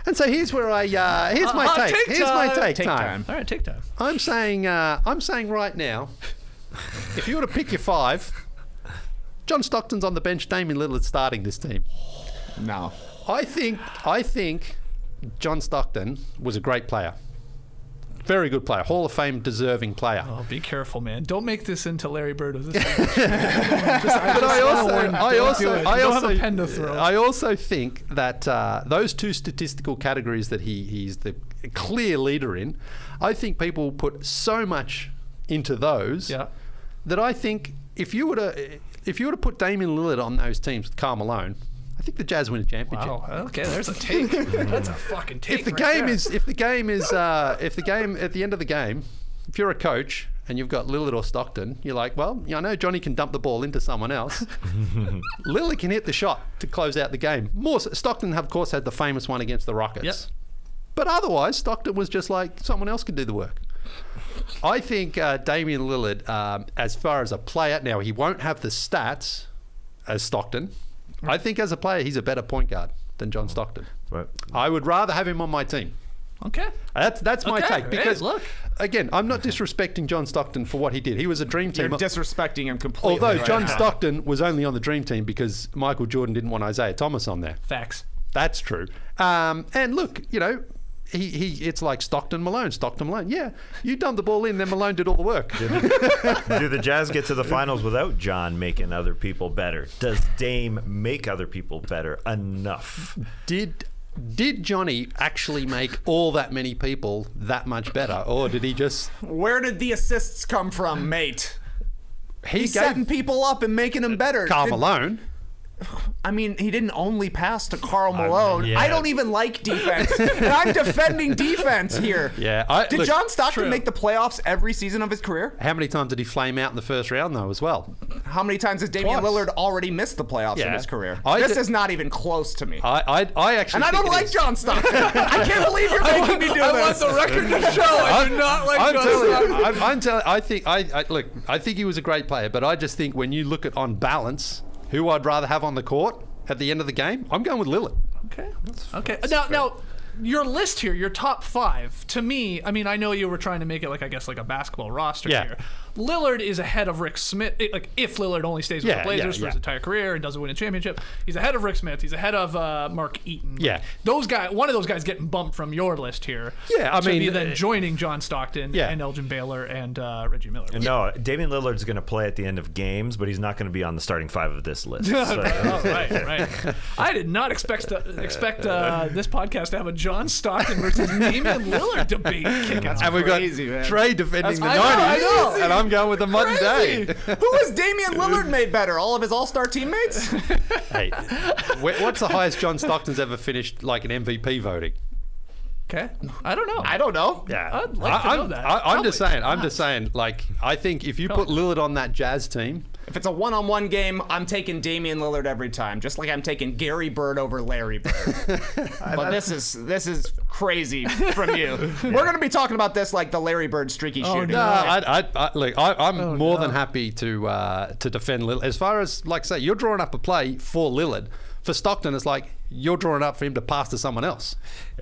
And so here's where here's my take. Here's my take time. All right, take time. I'm saying right now, if you were to pick your 5, John Stockton's on the bench, Damian Lillard's starting this team. No. I think John Stockton was a great player. Very good player. Hall of Fame deserving player. Oh, be careful, man. Don't make this into Larry Bird. But I also think that those two statistical categories that he's the clear leader in, I think people put so much into those that I think if you were to put Damian Lillard on those teams with Karl Malone, I think the Jazz win a championship. Wow. Okay, there's a take. That's a fucking take. If the game at the end of the game, if you're a coach and you've got Lillard or Stockton, you're like, well, I know Johnny can dump the ball into someone else. Lillard can hit the shot to close out the game. Stockton, of course, had the famous one against the Rockets. Yep. But otherwise, Stockton was just like someone else could do the work. I think Damian Lillard, as far as a player, now he won't have the stats as Stockton. I think as a player, he's a better point guard than John Stockton. What? I would rather have him on my team. Okay. That's my take. Because, look. Again, I'm not disrespecting John Stockton for what he did. He was a dream team. You're disrespecting him completely. Although right John now. Stockton was only on the dream team because Michael Jordan didn't want Isaiah Thomas on there. Facts. That's true. And look, it's like Stockton Malone. Yeah, you dumped the ball in, then Malone did all the work. Do the Jazz get to the finals without John making other people better? Does Dame make other people better enough? Did Johnny actually make all that many people that much better, or did he just? Where did the assists come from, mate? He's gave setting people up and making them better. Karl Malone. I mean, he didn't only pass to Karl Malone. yeah. I don't even like defense. And I'm defending defense here. Yeah. Did John Stockton make the playoffs every season of his career? How many times did he flame out in the first round, though, as well? How many times has Damian Twice. Lillard already missed the playoffs in Yeah. his career? I This d- is not even close to me. I actually. And I think don't it like is. John Stockton. I can't believe you're making me do I want this. the record to show I do not like John Stockton. I'm telling. I think he was a great player, but I just think when you look at on balance, who I'd rather have on the court at the end of the game, I'm going with Lillard. Okay. Okay. Now, your list here, your top 5, to me, I mean, I know you were trying to make it like a basketball roster here. Lillard is ahead of Rick Smith. Like, if Lillard only stays with the Blazers for his entire career and doesn't win a championship, he's ahead of Rick Smith. He's ahead of Mark Eaton. Yeah. One of those guys getting bumped from your list here. Yeah, I mean, be then joining John Stockton and Elgin Baylor and Reggie Miller. No, Damian Lillard's going to play at the end of games, but he's not going to be on the starting 5 of this list. So. Oh, right. I did not expect this podcast to have a John Stockton versus Damian Lillard debate kicking off. And we've got crazy, man. Trey defending the 90s, I know. and I'm going with the modern day. Who has Damian Lillard made better? All of his all-star teammates? Hey, what's the highest John Stockton's ever finished like an MVP voting? Okay. I don't know. I don't know. Yeah, I'd like to know that. I'm just saying. Like, I think if you put Lillard on that Jazz team, If it's a one-on-one game, I'm taking Damian Lillard every time, just like I'm taking Gary Bird over Larry Bird. But this is crazy from you. We're going to be talking about this like the Larry Bird streaky shooting. no, look, I'm more than happy to defend Lillard. As far as, like, say, you're drawing up a play for Lillard. For Stockton, it's like you're drawing up for him to pass to someone else.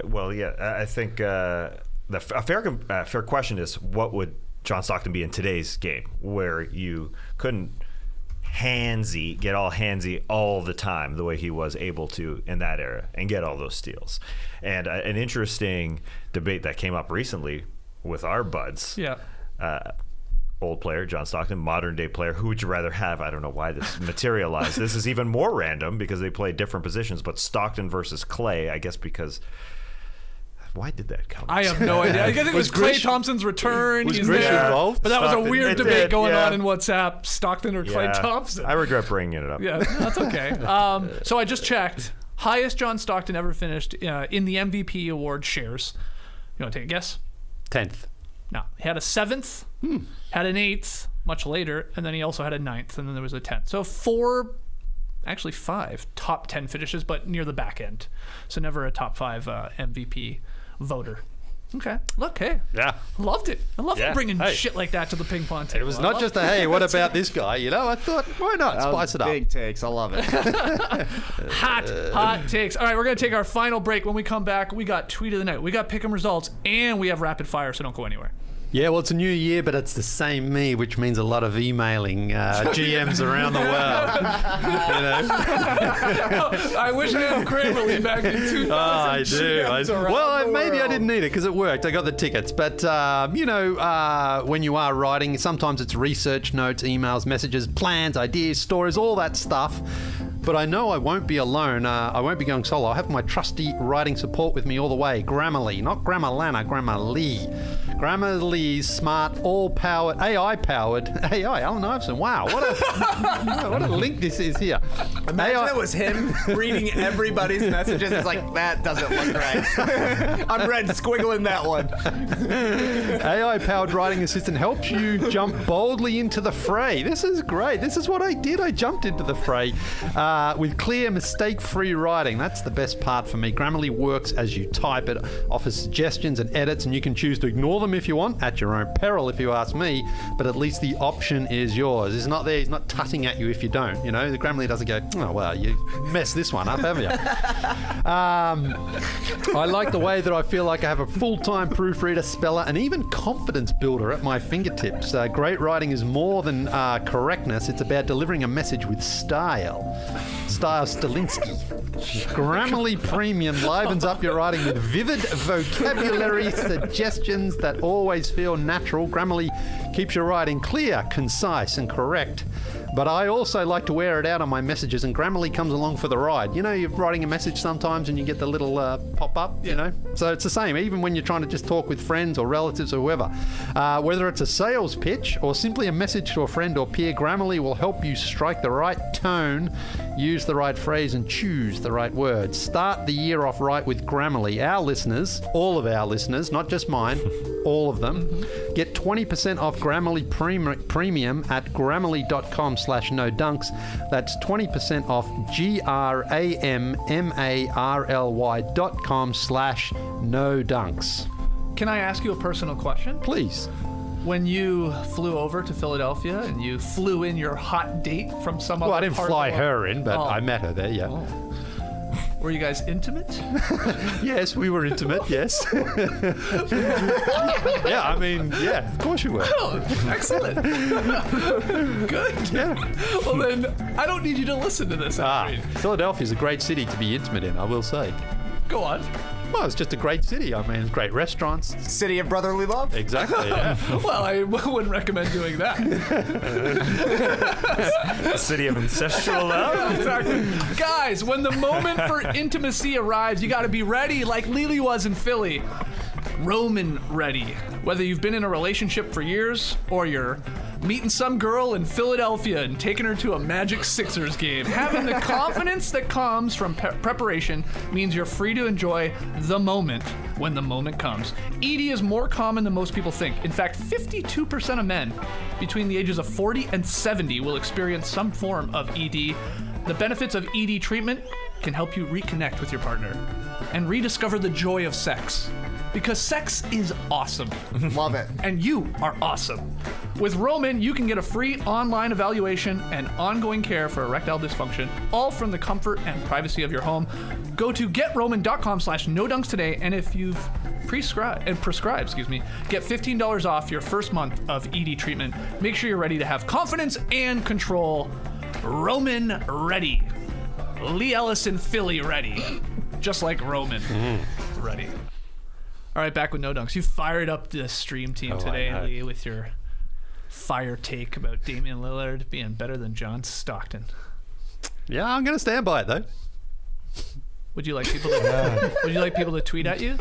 Well, yeah, I think a fair question is, what would John Stockton be in today's game, where you couldn't get all handsy all the time the way he was able to in that era and get all those steals. And an interesting debate that came up recently with our buds. Yeah. Old player, John Stockton, modern day player. Who would you rather have? I don't know why this materialized. This is even more random because they play different positions, but Stockton versus Klay, I guess because... Why did that come? I have no idea. I think it was Klay Thompson's return. Was He's Grish there. involved? But that was a Stockton, weird it debate did, going yeah. on in WhatsApp. Stockton or Klay Thompson. I regret bringing it up. Yeah, that's okay. So I just checked. Highest John Stockton ever finished in the MVP award shares. You want to take a guess? 10th. No. He had a 7th, had an 8th much later, and then he also had a 9th, and then there was a 10th. So 5 top 10 finishes, but near the back end. So never a top 5 MVP voter. Okay. Look, hey. Yeah. Loved it. I love you Yeah. bringing Hey. shit like that to the ping pong table. It was not just a, hey, what about this guy? You know, I thought, why not? Spice it up. Big takes. I love it. Hot takes. All right, we're going to take our final break. When we come back, we got Tweet of the Night, we got Pick'em results, and we have Rapid Fire, so don't go anywhere. Yeah, well, it's a new year, but it's the same me, which means a lot of emailing GMs around the world. You know? I wish I had Grammarly back in 2000. I do. Well, maybe I didn't need it because it worked. I got the tickets. But, when you are writing, sometimes it's research notes, emails, messages, plans, ideas, stories, all that stuff. But I know I won't be alone. I won't be going solo. I have my trusty writing support with me all the way. Grammarly, not Grammarlana, Grammarly. Grammarly's smart, all-powered, AI-powered, AI, Alan Iverson. Wow, what a link this is here. Imagine it was him reading everybody's messages. It's like, that doesn't look right. I'm red squiggling that one. AI-powered writing assistant helps you jump boldly into the fray. This is great. This is what I did. I jumped into the fray with clear, mistake-free writing. That's the best part for me. Grammarly works as you type. It offers suggestions and edits, and you can choose to ignore them if you want, at your own peril, if you ask me. But at least the option is yours. It's not there. He's not tutting at you if you don't. You know, the Grammarly doesn't go, oh well, you messed this one up, haven't you? I like the way that I feel like I have a full-time proofreader, speller, and even confidence builder at my fingertips. Great writing is more than correctness. It's about delivering a message with style. Stalinsky. Grammarly Premium livens up your writing with vivid vocabulary suggestions that always feel natural. Grammarly keeps your writing clear, concise, and correct. But I also like to wear it out on my messages, and Grammarly comes along for the ride. You know, you're writing a message sometimes and you get the little pop-up, you know? So it's the same, even when you're trying to just talk with friends or relatives or whoever. Whether it's a sales pitch or simply a message to a friend or peer, Grammarly will help you strike the right tone, use the right phrase, and choose the right words. Start the year off right with Grammarly. Our listeners, all of our listeners, not just mine, all of them, get 20% off Grammarly Premium at grammarly.com/no-dunks. That's 20% off grammarly.com/no-dunks. Can I ask you a personal question? Please. When you flew over to Philadelphia and you flew in your hot date from some other Well, I didn't part fly of the world. her in, but I met her there, yeah. Oh. Were you guys intimate? Yes, we were intimate, yes. Yeah, I mean, yeah, of course you were. Oh, excellent. Good. Yeah. Well, then, I don't need you to listen to this. Philadelphia's a great city to be intimate in, I will say. Go on. Well, it's just a great city. I mean, it's great restaurants. City of brotherly love? Exactly, yeah. Well, I wouldn't recommend doing that. A city of ancestral love. Exactly. Guys, when the moment for intimacy arrives, you got to be ready like Leigh was in Philly. Roman ready. Whether you've been in a relationship for years or you're meeting some girl in Philadelphia and taking her to a Magic Sixers game, having the confidence that comes from preparation means you're free to enjoy the moment when the moment comes. ED is more common than most people think. In fact, 52% of men between the ages of 40 and 70 will experience some form of ED. The benefits of ED treatment can help you reconnect with your partner and rediscover the joy of sex. Because sex is awesome. Love it. And you are awesome. With Roman, you can get a free online evaluation and ongoing care for erectile dysfunction, all from the comfort and privacy of your home. Go to getroman.com/no-dunks today, and if you've prescribed, get $15 off your first month of ED treatment. Make sure you're ready to have confidence and control. Roman ready. Lee Ellis in Philly ready. Just like Roman ready. All right, back with No Dunks. You fired up the stream team today, Leigh, with your fire take about Damian Lillard being better than John Stockton. Yeah, I'm going to stand by it, though. Would you like people to tweet at you?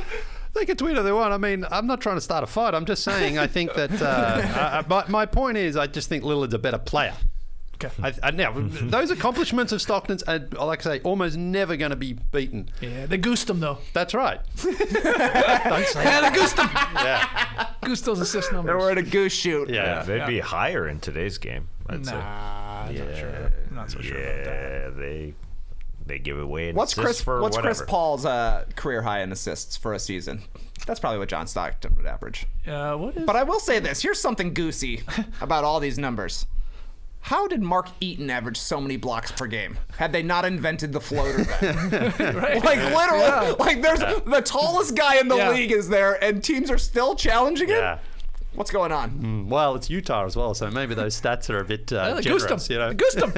They can tweet if they want. I mean, I'm not trying to start a fight. I'm just saying I think that my point is I just think Lillard's a better player. Okay. Now, those accomplishments of Stockton's are, like I say, almost never going to be beaten. Yeah, they goosed him, though. That's right. Don't say Yeah, that. they goosed him. Yeah. Goosed those assist They numbers. were at a goose shoot. Yeah, they'd be higher in today's game. I'd say. Nah, I'm not sure. I'm not so sure about that. Yeah, they give away an What's assist Chris for whatever. Chris Paul's career high in assists for a season? That's probably what John Stockton would average. What is? But I will say this. Here's something goosey about all these numbers. How did Mark Eaton average so many blocks per game? Had they not invented the floater then? Right. Like literally, like there's the tallest guy in the league is there, and teams are still challenging him. Yeah. What's going on? Well, it's Utah as well, so maybe those stats are a bit Goosed generous. him. You know? Goosed him.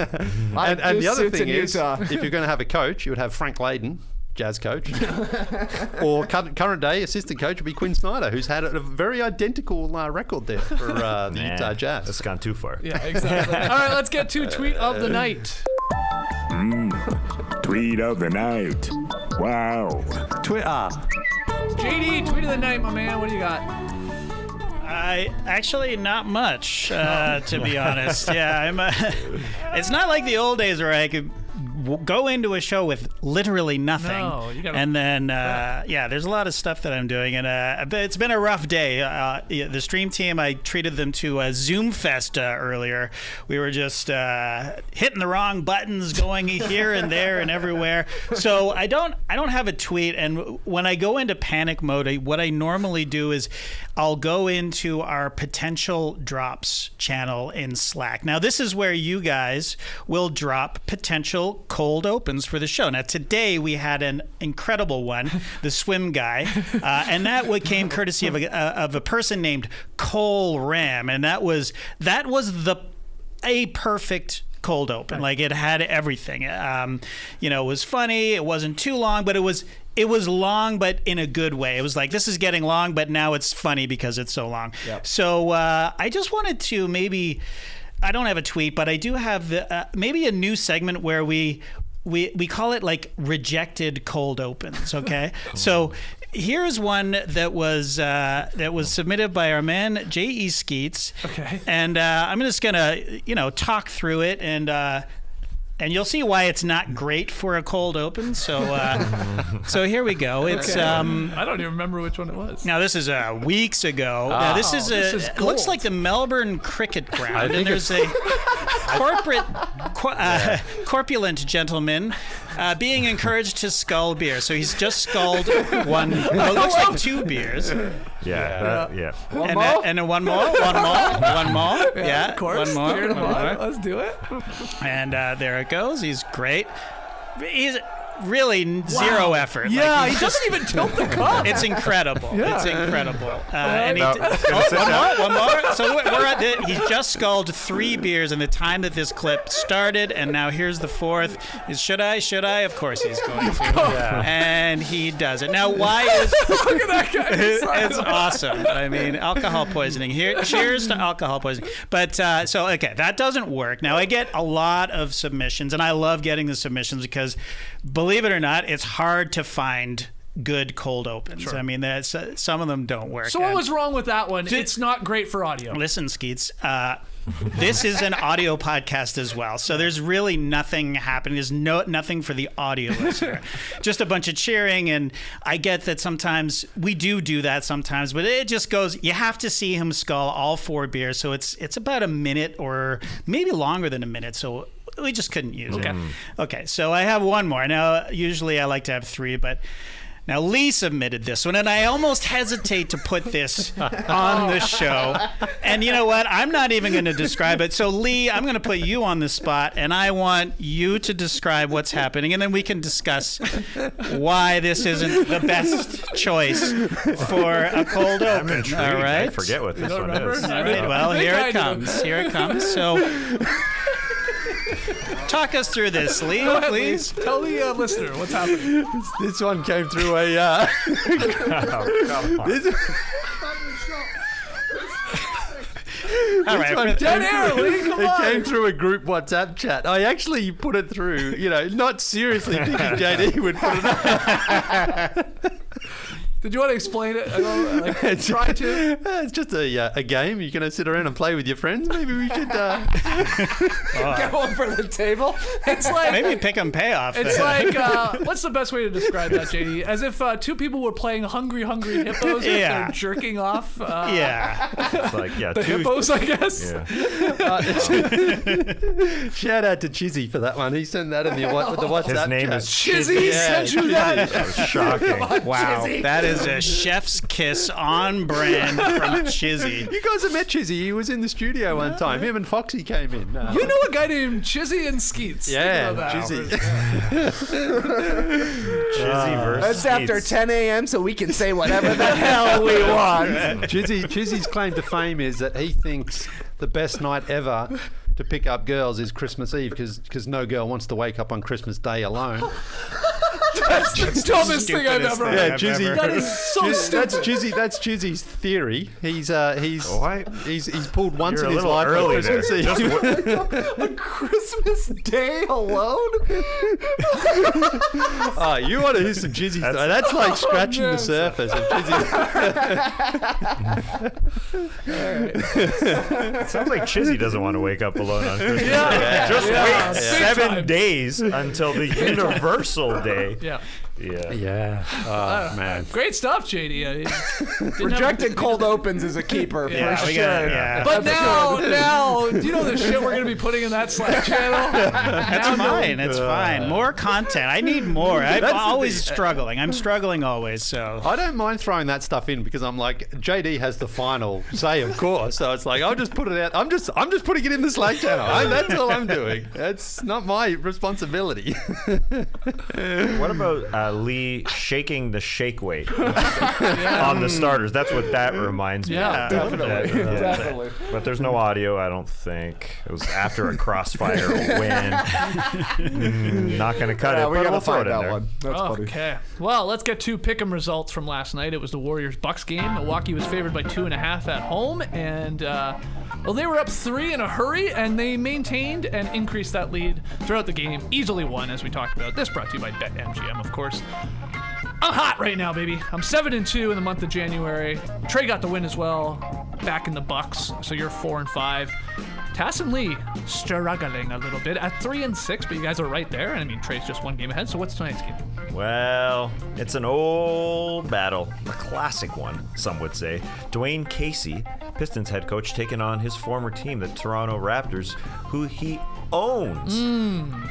And the other thing is, Utah. if you're going to have a coach, you would have Frank Layden, Jazz coach, or current day assistant coach would be Quinn Snyder, who's had a very identical record there for the Utah Jazz. That's gone too far. Yeah, exactly. All right, let's get to tweet of the night. Tweet of the night. Wow. Twitter. JD, tweet of the night, my man. What do you got? Actually not much, to be honest. Yeah, it's not like the old days where I could go into a show with literally nothing. No, you gotta, and then, there's a lot of stuff that I'm doing, and it's been a rough day. The stream team, I treated them to a Zoom Fest earlier. We were just hitting the wrong buttons, going here and there and everywhere. So I don't have a tweet, and when I go into panic mode, what I normally do is I'll go into our potential drops channel in Slack. Now, this is where you guys will drop potential cold opens for the show. Now, today we had an incredible one, the swim guy, and that came courtesy of a person named Cole Ram, and that was a perfect cold open. Like, it had everything. It was funny. It wasn't too long, but it was long, but in a good way. It was like, this is getting long, but now it's funny because it's so long. Yep. So I just wanted to I don't have a tweet, but I do have maybe a new segment where we call it like rejected cold opens. Okay, so here's one that was submitted by our man J.E. Skeets. Okay, and I'm just gonna talk through it and you'll see why it's not great for a cold open. So here we go. It's I don't even remember which one it was. Now this is weeks ago. Now this is it looks like the Melbourne Cricket Ground, and there's a corpulent gentleman being encouraged to scull beer. So he's just sculled one. It looks like 2 beers. Yeah. One more. Yeah, of course. One more. Let's do it. And there it goes. He's great. He's really zero effort. Yeah, like, he doesn't even tilt the cup. It's incredible. Yeah. It's incredible. And No, one more. So we're at he's just sculled 3 beers in the time that this clip started, and now here's the 4th. Should I? Of course he's going to. Yeah. And he does it. Now, why is... Look at that guy. It's awesome. I mean, alcohol poisoning. Here, cheers to alcohol poisoning. But, okay, that doesn't work. Now, I get a lot of submissions, and I love getting the submissions because... Believe it or not, it's hard to find good cold opens. Sure. I mean, some of them don't work. So what was wrong with that one? It's not great for audio. Listen, Skeets, this is an audio podcast as well, so there's really nothing happening. There's nothing for the audio listener. Just a bunch of cheering, and I get that sometimes we do that sometimes, but it just goes, you have to see him scull all 4 beers, so it's about a minute or maybe longer than a minute, so we just couldn't use it. Okay, so I have one more. Now, usually I like to have 3, but now Leigh submitted this one, and I almost hesitate to put this on the show. And you know what? I'm not even going to describe it. So, Leigh, I'm going to put you on the spot, and I want you to describe what's happening, and then we can discuss why this isn't the best choice for a cold open. I'm intrigued. All right? I forget what this one is. All right, well, here it comes. Here it comes. So... Talk us through this, Leigh, please. Tell the listener what's happening. This one came through a... All right, dead air, Leigh, come It on. came through a group WhatsApp chat. I actually put it through, not seriously thinking JD would put it up. Did you want to explain it? Try to. It's just a game. You can sit around and play with your friends. Maybe we should Get one for the table. It's like Maybe pick 'em payoff. It's like what's the best way to describe that, JD? As if two people were playing Hungry Hippos. Yeah. They're jerking off. Yeah. It's like, The hippos, I guess. Yeah. shout out to Chizzy for that one. He sent that in the WhatsApp. His name chat. is Chizzy sent you that. That was shocking. Wow. That is a chef's kiss on brand from Chizzy. You guys have met Chizzy. He was in the studio one time. Him and Foxy came in. You know a guy named Chizzy and Skeets. Yeah, Think about that. Chizzy. Chizzy versus It's after Skeets. 10 a.m. so we can say whatever the hell we want. Chizzy's claim to fame is that he thinks the best night ever to pick up girls is Christmas Eve because no girl wants to wake up on Christmas Day alone. That's the dumbest thing I've ever heard. Yeah, Chizzy. That is so stupid. That's Chizzy's theory. He's What? he's pulled once You're in a his little life on early there. Christmas Eve. On Christmas Day alone? Oh, you want to hear some Chizzy stuff? That's like scratching the surface of Chizzy. It sounds like Chizzy doesn't want to wake up alone on Christmas Day. Yeah. Just Yeah. wait Yeah. 7 Big time. days until the universal day. Yeah. Yeah. Yeah. Oh man. Great stuff, JD. Rejected cold opens is a keeper for Yeah, sure. we got it. Yeah. But now, do you know the shit we're going to be putting in that Slack channel? That's fine. It's fine. More content. I need more. I'm always struggling. I'm struggling always. So I don't mind throwing that stuff in because I'm like JD has the final say, of course. So it's like I'll just put it out. I'm just putting it in the Slack channel. That's all I'm doing. It's not my responsibility. What about Leigh shaking the shake weight on the starters? That's what that reminds me Yeah, of. definitely. Definitely. But there's no audio, I don't think. It was after a crossfire win. Not going to cut it, We but gotta we'll throw it find in that there. one. That's funny. Okay. Well, let's get to pick'em results from last night. It was the Warriors-Bucks game. Milwaukee was favored by 2.5 at home, and they were up 3 in a hurry, and they maintained and increased that lead throughout the game. Easily won, as we talked about. This brought to you by BetMGM, of course. I'm hot right now, baby. I'm 7-2 in the month of January. Trey got the win as well, back in the Bucks. So you're 4-5. Tass and Leigh struggling a little bit at 3-6, but you guys are right there. And I mean, Trey's just one game ahead. So what's tonight's game? Well, it's an old battle, a classic one, some would say. Dwayne Casey, Pistons head coach, taking on his former team, the Toronto Raptors, who he owns.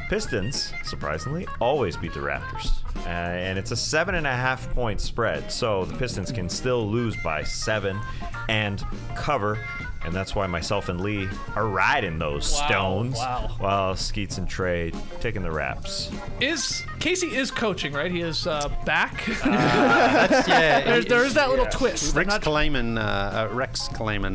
Pistons, surprisingly, always beat the Raptors. And it's a 7.5-point spread, so the Pistons can still lose by 7 and cover. And that's why myself and Leigh are riding those stones. Wow. While Skeets and Trey taking the Raps. Casey is coaching, right? He is back. Yeah. There is that little twist. Rex Klayman,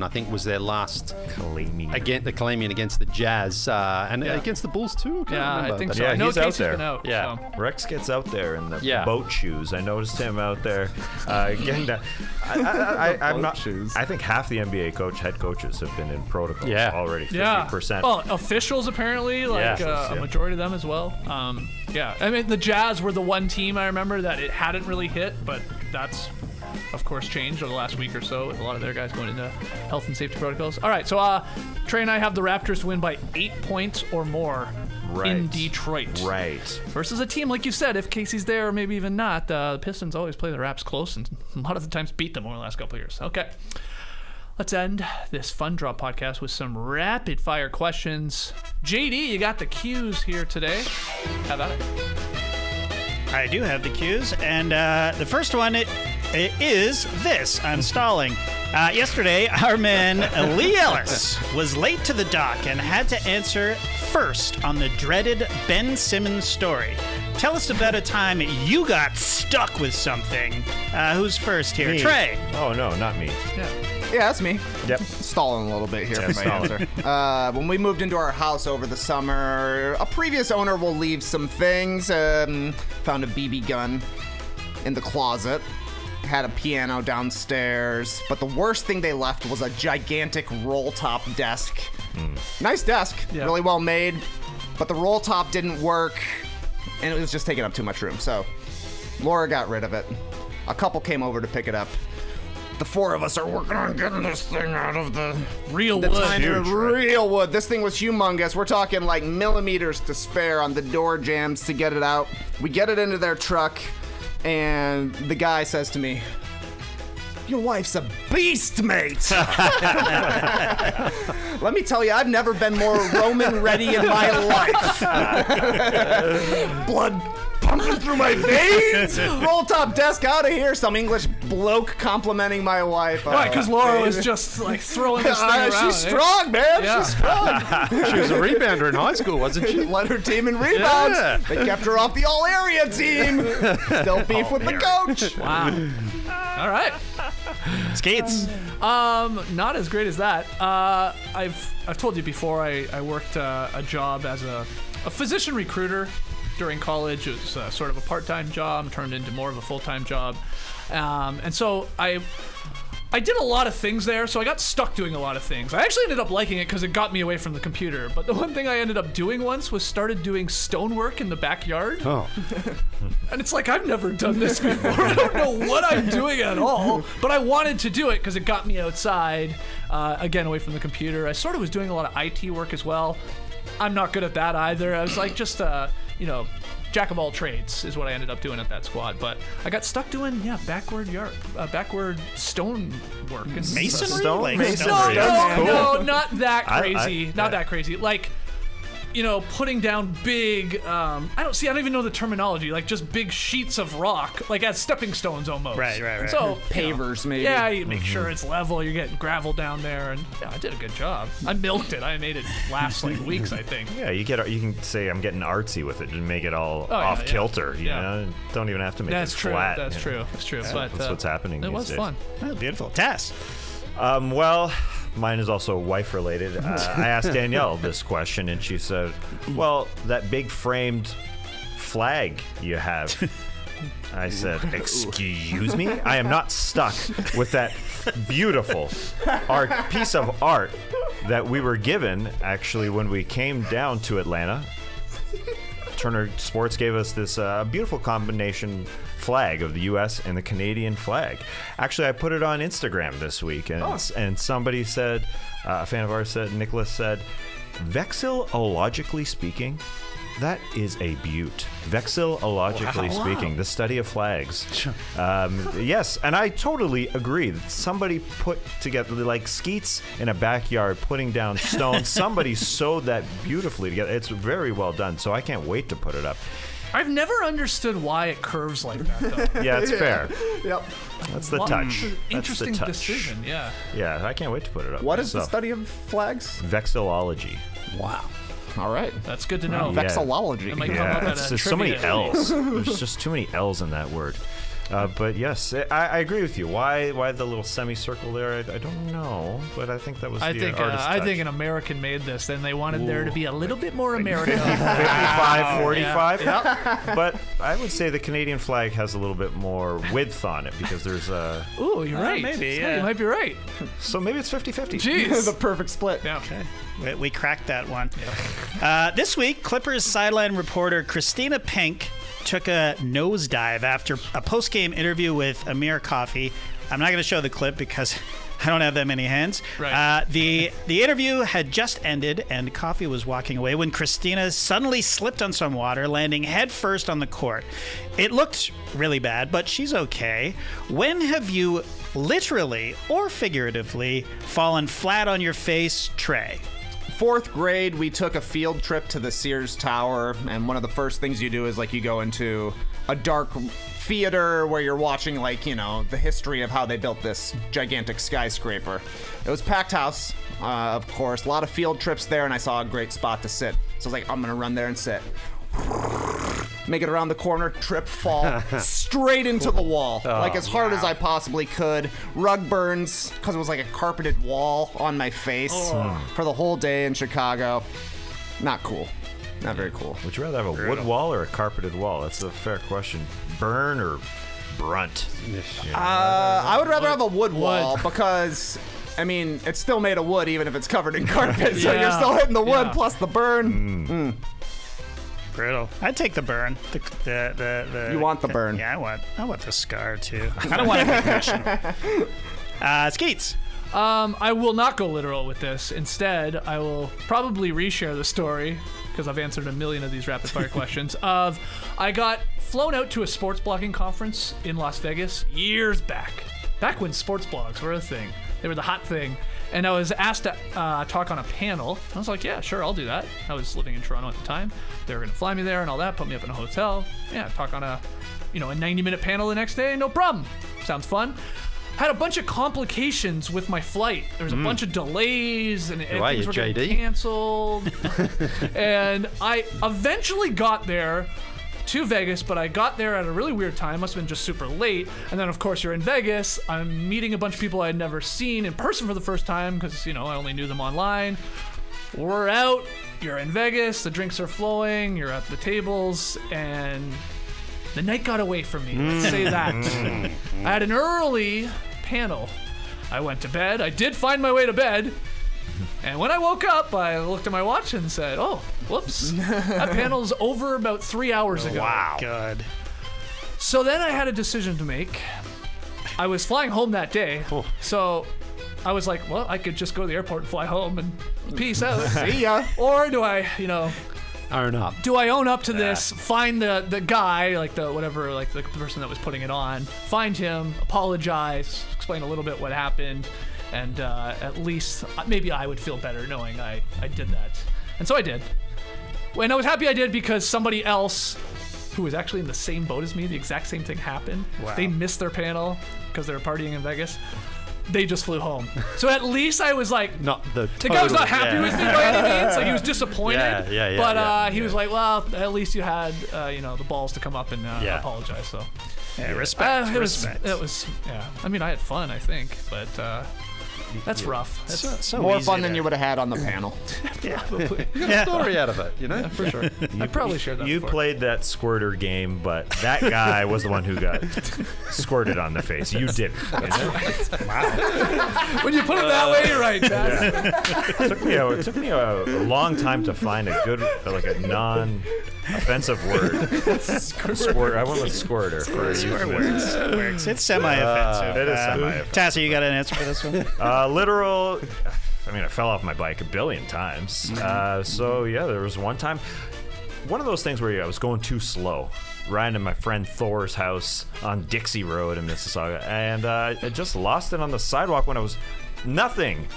I think, was their last Kalamian against the Jazz and against the Bulls too. I think so. Yeah, I know he's out Casey's there. been out. Yeah. So. Rex gets out there in the boat shoes. I noticed him out there getting that. I'm not. I think half the NBA head coaches have been in protocol already. 50%. Well, officials apparently, a majority of them as well. I mean, the Jazz were the one team I remember that it hadn't really hit, but that's of course changed over the last week or so with a lot of their guys going into health and safety protocols. All right, so Trey and I have the Raptors to win by 8 points or more in Detroit. Right. Versus a team, like you said, if Casey's there or maybe even not, the Pistons always play the Raps close and a lot of the times beat them over the last couple of years. Okay. Let's end this Fun Draw podcast with some rapid fire questions. JD, you got the cues here today. How about it? I do have the cues, and the first one it is this. I'm stalling. Yesterday, our man Leigh Ellis was late to the dock and had to answer first on the dreaded Ben Simmons story. Tell us about a time you got stuck with something. Who's first here? Me. Trey. Oh, no, not me. Yeah, that's me. Yep. Stalling a little bit here for my stalling. answer. When we moved into our house over the summer, a previous owner will leave some things. Found a BB gun in the closet. Had a piano downstairs. But the worst thing they left was a gigantic roll-top desk. Nice desk. Really well made. But the roll-top didn't work. And it was just taking up too much room. So Laura got rid of it. A couple came over to pick it up. The four of us are working on getting this thing out of the Real the wood. tiny real wood. This thing was humongous. We're talking like millimeters to spare on the door jambs to get it out. We get it into their truck, and the guy says to me, "Your wife's a beast, mate." Let me tell you, I've never been more Roman ready in my life. Blood pumping through my veins. Roll top desk out of here. Some English bloke complimenting my wife. Right, because Laura was just like throwing this thing around. She's strong, man. Yeah. She's strong. She was a rebounder in high school, wasn't she? Led her team in rebounds. Yeah. They kept her off the all-area team. Still beef with the coach. Wow. All right. Skeets. Not as great as that. I've told you before. I worked a job as a physician recruiter during college. It was sort of a part-time job, turned into more of a full-time job, and so I did a lot of things there. So I got stuck doing a lot of things. I actually ended up liking it because it got me away from the computer. But the one thing I ended up doing once was started doing stonework in the backyard. Oh. And it's like, I've never done this before. I don't know what I'm doing at all. But I wanted to do it because it got me outside, again, away from the computer. I sort of was doing a lot of IT work as well. I'm not good at that either. I was like just, jack of all trades is what I ended up doing at that squad. But I got stuck doing, backward stone work. And Masonry? Stone? Like Masonry. stone- That's cool. No, not that crazy. I- That crazy. Like, putting down big, I don't even know the terminology, like just big sheets of rock, like as stepping stones almost. Right. So, Pavers, maybe. yeah, you make sure it's level, you're getting gravel down there, and I did a good job. I milked it. I made it last like weeks, I think. Yeah, you can say I'm getting artsy with it and make it all yeah, off yeah. kilter. You Yeah. know, don't even have to make That's it true. flat. That's you true. know. That's true. Yeah, But that's what's happening. It these was days. fun. Oh, beautiful. Tess. Well, mine is also wife related. I asked Danielle this question, and she said, "Well, that big framed flag you have." I said, "Excuse me? I am not stuck with that beautiful piece of art that we were given, actually, when we came down to Atlanta. Turner Sports gave us this beautiful combination flag of the U.S. and the Canadian flag. Actually, I put it on Instagram this week, and somebody said, a fan of ours said, Nicholas said, vexillologically speaking, that is a beaut. Vexillologically speaking, the study of flags. Yes, and I totally agree. Somebody put together, like Skeets in a backyard, putting down stones. Somebody sewed that beautifully together. It's very well done, so I can't wait to put it up. I've never understood why it curves like that, though. Yeah, it's fair. Yep. That's the What- touch. Interesting That's the touch. decision, yeah. Yeah, I can't wait to put it up. What is the myself. study of flags? Vexillology. Wow. All right. That's good to know. Yeah. Vexillology. It might come up Yeah, at a there's so many trivia. L's. There's just too many L's in that word. But yes, I agree with you. Why the little semicircle there? I don't know, but I think that was I the think artist's I touch. think an American made this, and they wanted there to be a little bit more America. 55, 45. Yeah. But I would say the Canadian flag has a little bit more width on it because there's a... Ooh, you're right. maybe, So yeah. you might be right. So maybe it's 50-50. Jeez. The perfect split. Yeah. We cracked that one. This week, Clippers sideline reporter Christina Pink took a nosedive after a post-game interview with Amir Coffey. I'm not going to show the clip because I don't have that many hands. Right. The interview had just ended, and Coffey was walking away when Christina suddenly slipped on some water, landing head first on the court. It looked really bad, but she's okay. When have you literally or figuratively fallen flat on your face, Trey? 4th grade, we took a field trip to the Sears Tower, and one of the first things you do is you go into a dark theater where you're watching the history of how they built this gigantic skyscraper. It was packed house, of course, a lot of field trips there, and I saw a great spot to sit. So I was like, I'm gonna run there and sit. Make it around the corner, trip, fall, straight into the wall, as hard as I possibly could. Rug burns, because it was like a carpeted wall on my face for the whole day in Chicago. Not cool. Not very cool. Would you rather have a wood wall or a carpeted wall? That's a fair question. Burn or brunt? I would rather have a wood wall because, it's still made of wood even if it's covered in carpet. So you're still hitting the wood plus the burn. brutal. I'd take the burn. You want the burn? Yeah, I want the scar too. I don't want recognition. Skeets. I will not go literal with this. Instead, I will probably reshare the story because I've answered a million of these rapid fire questions. I got flown out to a sports blogging conference in Las Vegas years back when sports blogs were a thing. They were the hot thing. And I was asked to talk on a panel. I was like, yeah, sure, I'll do that. I was living in Toronto at the time. They were going to fly me there and all that, put me up in a hotel. Yeah, talk on a 90-minute panel the next day, no problem. Sounds fun. Had a bunch of complications with my flight. There was a bunch of delays and things were getting canceled. And I eventually got there to Vegas, but I got there at a really weird time. Must have been just super late. And then, of course, you're in Vegas. I'm meeting a bunch of people I had never seen in person for the first time because, I only knew them online. We're out. You're in Vegas. The drinks are flowing. You're at the tables. And the night got away from me. Let's say that. I had an early panel. I went to bed. I did find my way to bed. And when I woke up, I looked at my watch and said, oh, whoops. That panel's over about 3 hours ago. Wow. God. So then I had a decision to make. I was flying home that day. So I was like, well, I could just go to the airport and fly home and peace out. See ya. Or do I, own up. do I own up to this, find the guy, the person that was putting it on, find him, apologize, explain a little bit what happened, and at least maybe I would feel better knowing I did that. And so I did. And I was happy I did because somebody else who was actually in the same boat as me, the exact same thing happened. Wow. They missed their panel because they were partying in Vegas. They just flew home. So at least I was like, the guy was not happy with me by any means. Like he was disappointed. But he was like, well, at least you had the balls to come up and apologize. So respect. It was. I mean, I had fun, I think, but that's rough. That's so More easy fun than to- you would have had on the panel. probably. Story out of it, For sure. I probably shared that. You before. played that squirter game, but that guy was the one who got squirted on the face. You didn't. When you put it that way, you're right, Chaz. It took me a long time to find a good, a non-offensive word. Squirt. I went with squirter for Square works. It's semi-offensive. It is semi-offensive. Tassie, you got an answer for this one? Literal. I fell off my bike a billion times. There was one time. One of those things where I was going too slow, riding to my friend Thor's house on Dixie Road in Mississauga, and I just lost it on the sidewalk when I was nothing.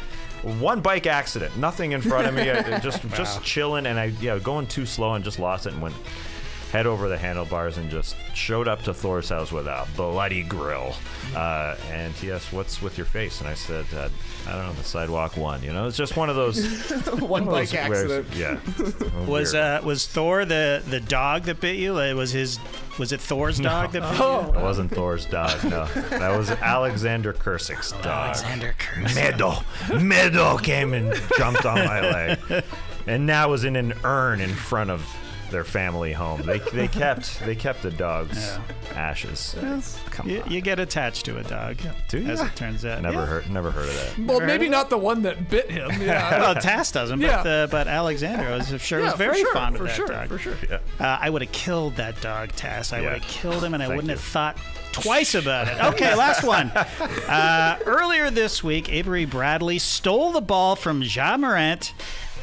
One bike accident, nothing in front of me, just chilling, and going too slow and just lost it and went head over the handlebars and just showed up to Thor's house with a bloody grill. And he asked, "What's with your face?" And I said, "I don't know, the sidewalk won." It's just one of those One bike accident. Yeah. Was Thor the dog that bit you? Was it Thor's dog that bit you? It wasn't Thor's dog, no. That was Alexander Kersik's dog. Alexander Kersik. Meadow came and jumped on my leg. And that was in an urn in front of their family home. They kept the dog's ashes. You get attached to a dog, as it turns out. Never heard of that. Well, maybe not the one that bit him. Yeah. Well, Tass doesn't, but Alexander was very fond of that dog. For sure. Yeah. I would have killed that dog, Tass. I would have killed him, and I wouldn't have thought twice about it. Okay, last one. Earlier this week, Avery Bradley stole the ball from Ja Morant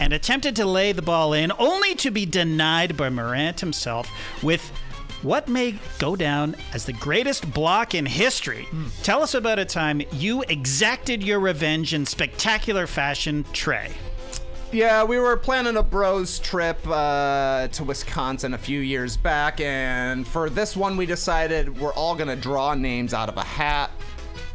and attempted to lay the ball in, only to be denied by Morant himself with what may go down as the greatest block in history. Tell us about a time you exacted your revenge in spectacular fashion, Trey. Yeah, we were planning a bros trip to Wisconsin a few years back, and for this one we decided we're all going to draw names out of a hat,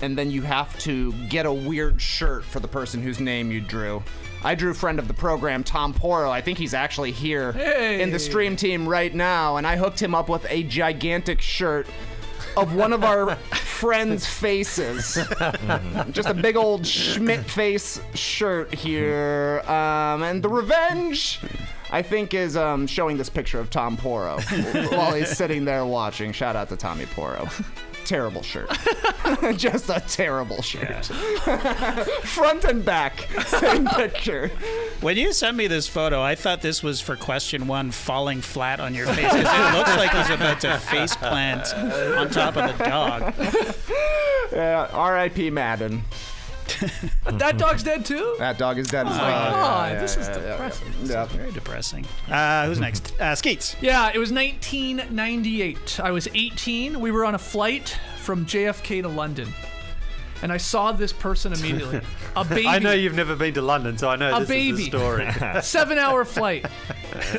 and then you have to get a weird shirt for the person whose name you drew. I drew friend of the program, Tom Poro. I think he's actually here in the stream team right now, and I hooked him up with a gigantic shirt of one of our friends' faces. Just a big old Schmidt face shirt here. And the revenge, I think, is showing this picture of Tom Poro while he's sitting there watching. Shout out to Tommy Poro. terrible shirt. Just a terrible shirt. Front and back, same picture. When you sent me this photo, I thought this was for question 1, falling flat on your face, because it looks like he's about to face plant on top of the dog. Yeah, R.I.P. Madden. That dog's dead too? That dog is dead as Oh, well. my God. This is depressing. Yeah. Very depressing. Who's next? Skeets. Yeah, it was 1998. I was 18. We were on a flight from JFK to London. And I saw this person immediately. A baby. I know you've never been to London, so I know this is the story. 7-hour flight.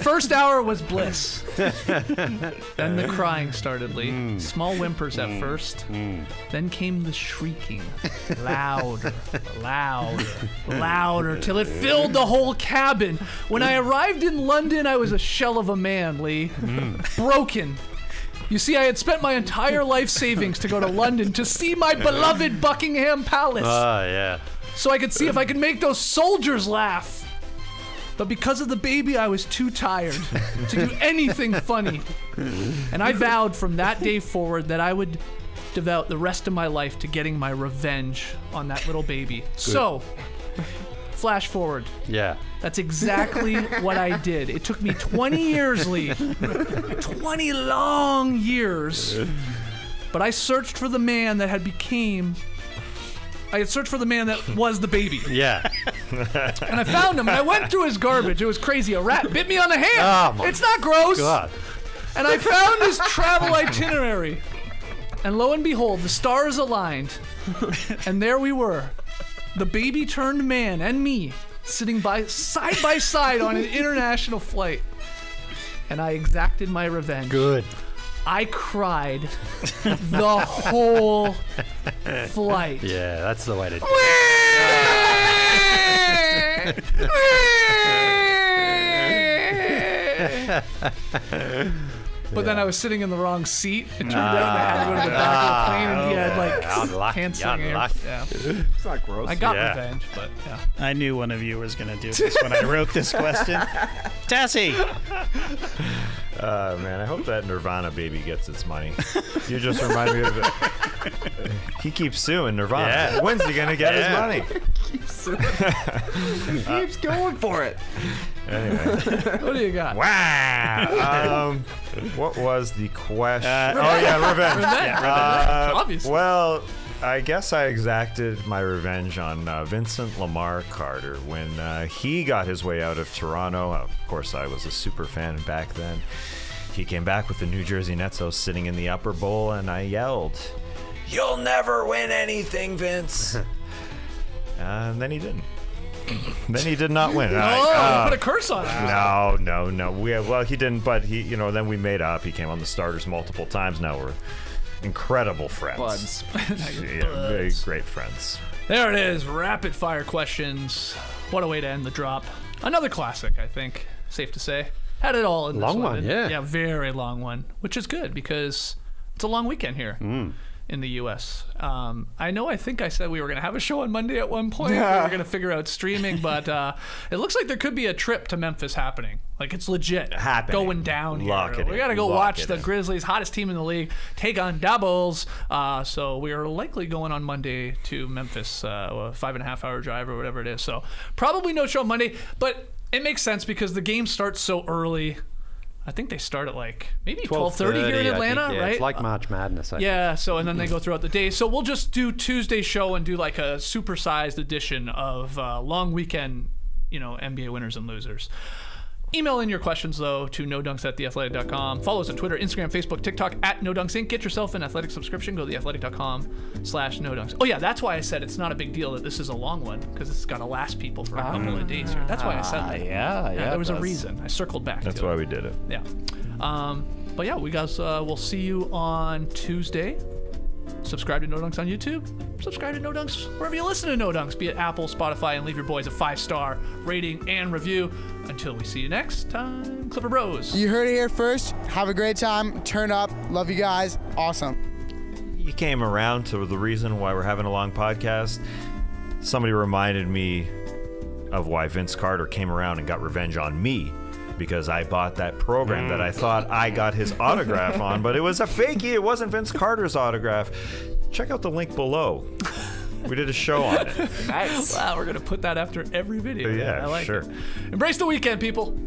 First hour was bliss. Then the crying started, Leigh. Small whimpers at first. Then came the shrieking. Louder, louder, louder, till it filled the whole cabin. When I arrived in London, I was a shell of a man, Leigh. Broken. You see, I had spent my entire life savings to go to London to see my beloved Buckingham Palace. Oh, yeah. So I could see if I could make those soldiers laugh. But because of the baby, I was too tired to do anything funny. And I vowed from that day forward that I would devote the rest of my life to getting my revenge on that little baby. So, flash forward. Yeah. That's exactly what I did. It took me 20 years, Leigh. 20 long years. But I searched for the man that I had searched for the man that was the baby. Yeah. And I found him, and I went through his garbage. It was crazy. A rat bit me on the hand. Oh, my It's not gross. God. And I found his travel itinerary. And lo and behold, the stars aligned. And there we were. The baby turned man and me sitting side by side on an international flight. And I exacted my revenge. Good. I cried the whole flight. Yeah, that's the way to do it. But then I was sitting in the wrong seat. It turned out I had to go to the back of the plane, and he had like canceling air. Yeah. It's not gross. I got revenge, but yeah. I knew one of you was going to do this when I wrote this question. Tassie. Man, I hope that Nirvana baby gets its money. You just remind me of it. He keeps suing Nirvana. Yeah. When's he gonna get his money? He keeps going for it. Anyway. What do you got? Wow. What was the question? Revenge. Revenge. Obviously. Well, I guess I exacted my revenge on Vincent Lamar Carter when he got his way out of Toronto. Of course, I was a super fan back then. He came back with the New Jersey Nets. I was sitting in the upper bowl, and I yelled, "You'll never win anything, Vince." And then he didn't. Then he did not win. You put a curse on him. No. He didn't, but then we made up. He came on the starters multiple times. Now we're incredible friends. Buds. Very great friends. There it is. Rapid fire questions. What a way to end the drop. Another classic, I think. Safe to say. Had it all in this Long one, yeah. Yeah, very long one, which is good because it's a long weekend here in the U.S. I think I said we were going to have a show on Monday at one point. We were going to figure out streaming, but it looks like there could be a trip to Memphis happening. Like, it's legit going down here. We got to go watch the Grizzlies, hottest team in the league, take on doubles. So we are likely going on Monday to Memphis, a 5.5-hour drive or whatever it is. So probably no show Monday, but it makes sense because the game starts so early. I think they start at like maybe 12:30 here in Atlanta, right? It's like March Madness, I think. Yeah, so and then they go throughout the day. So we'll just do Tuesday's show and do like a supersized edition of long weekend, NBA winners and losers. Email in your questions, though, to nodunks@theathletic.com. Follow us on Twitter, Instagram, Facebook, TikTok, @NoDunksInc. Get yourself an athletic subscription. Go to theathletic.com/nodunks. Oh, yeah, that's why I said it's not a big deal that this is a long one, because it's got to last people for a couple of days here. That's why I said that. Yeah, there was a reason. I circled back That's to why it. we did it. Yeah. But yeah, we guys, we'll see you on Tuesday. Subscribe to No Dunks on YouTube. Subscribe to No Dunks wherever you listen to No Dunks, be it Apple, Spotify, and leave your boys a 5-star rating and review. Until we see you next time, Clipper Bros. You heard it here first. Have a great time. Turn up. Love you guys. Awesome. You came around to the reason why we're having a long podcast. Somebody reminded me of why Vince Carter came around and got revenge on me because I bought that program that I thought I got his autograph on, but it was a fakie. It wasn't Vince Carter's autograph. Check out the link below. We did a show on it. Nice. Wow, we're going to put that after every video. Yeah, I like sure. it. Embrace the weekend, people.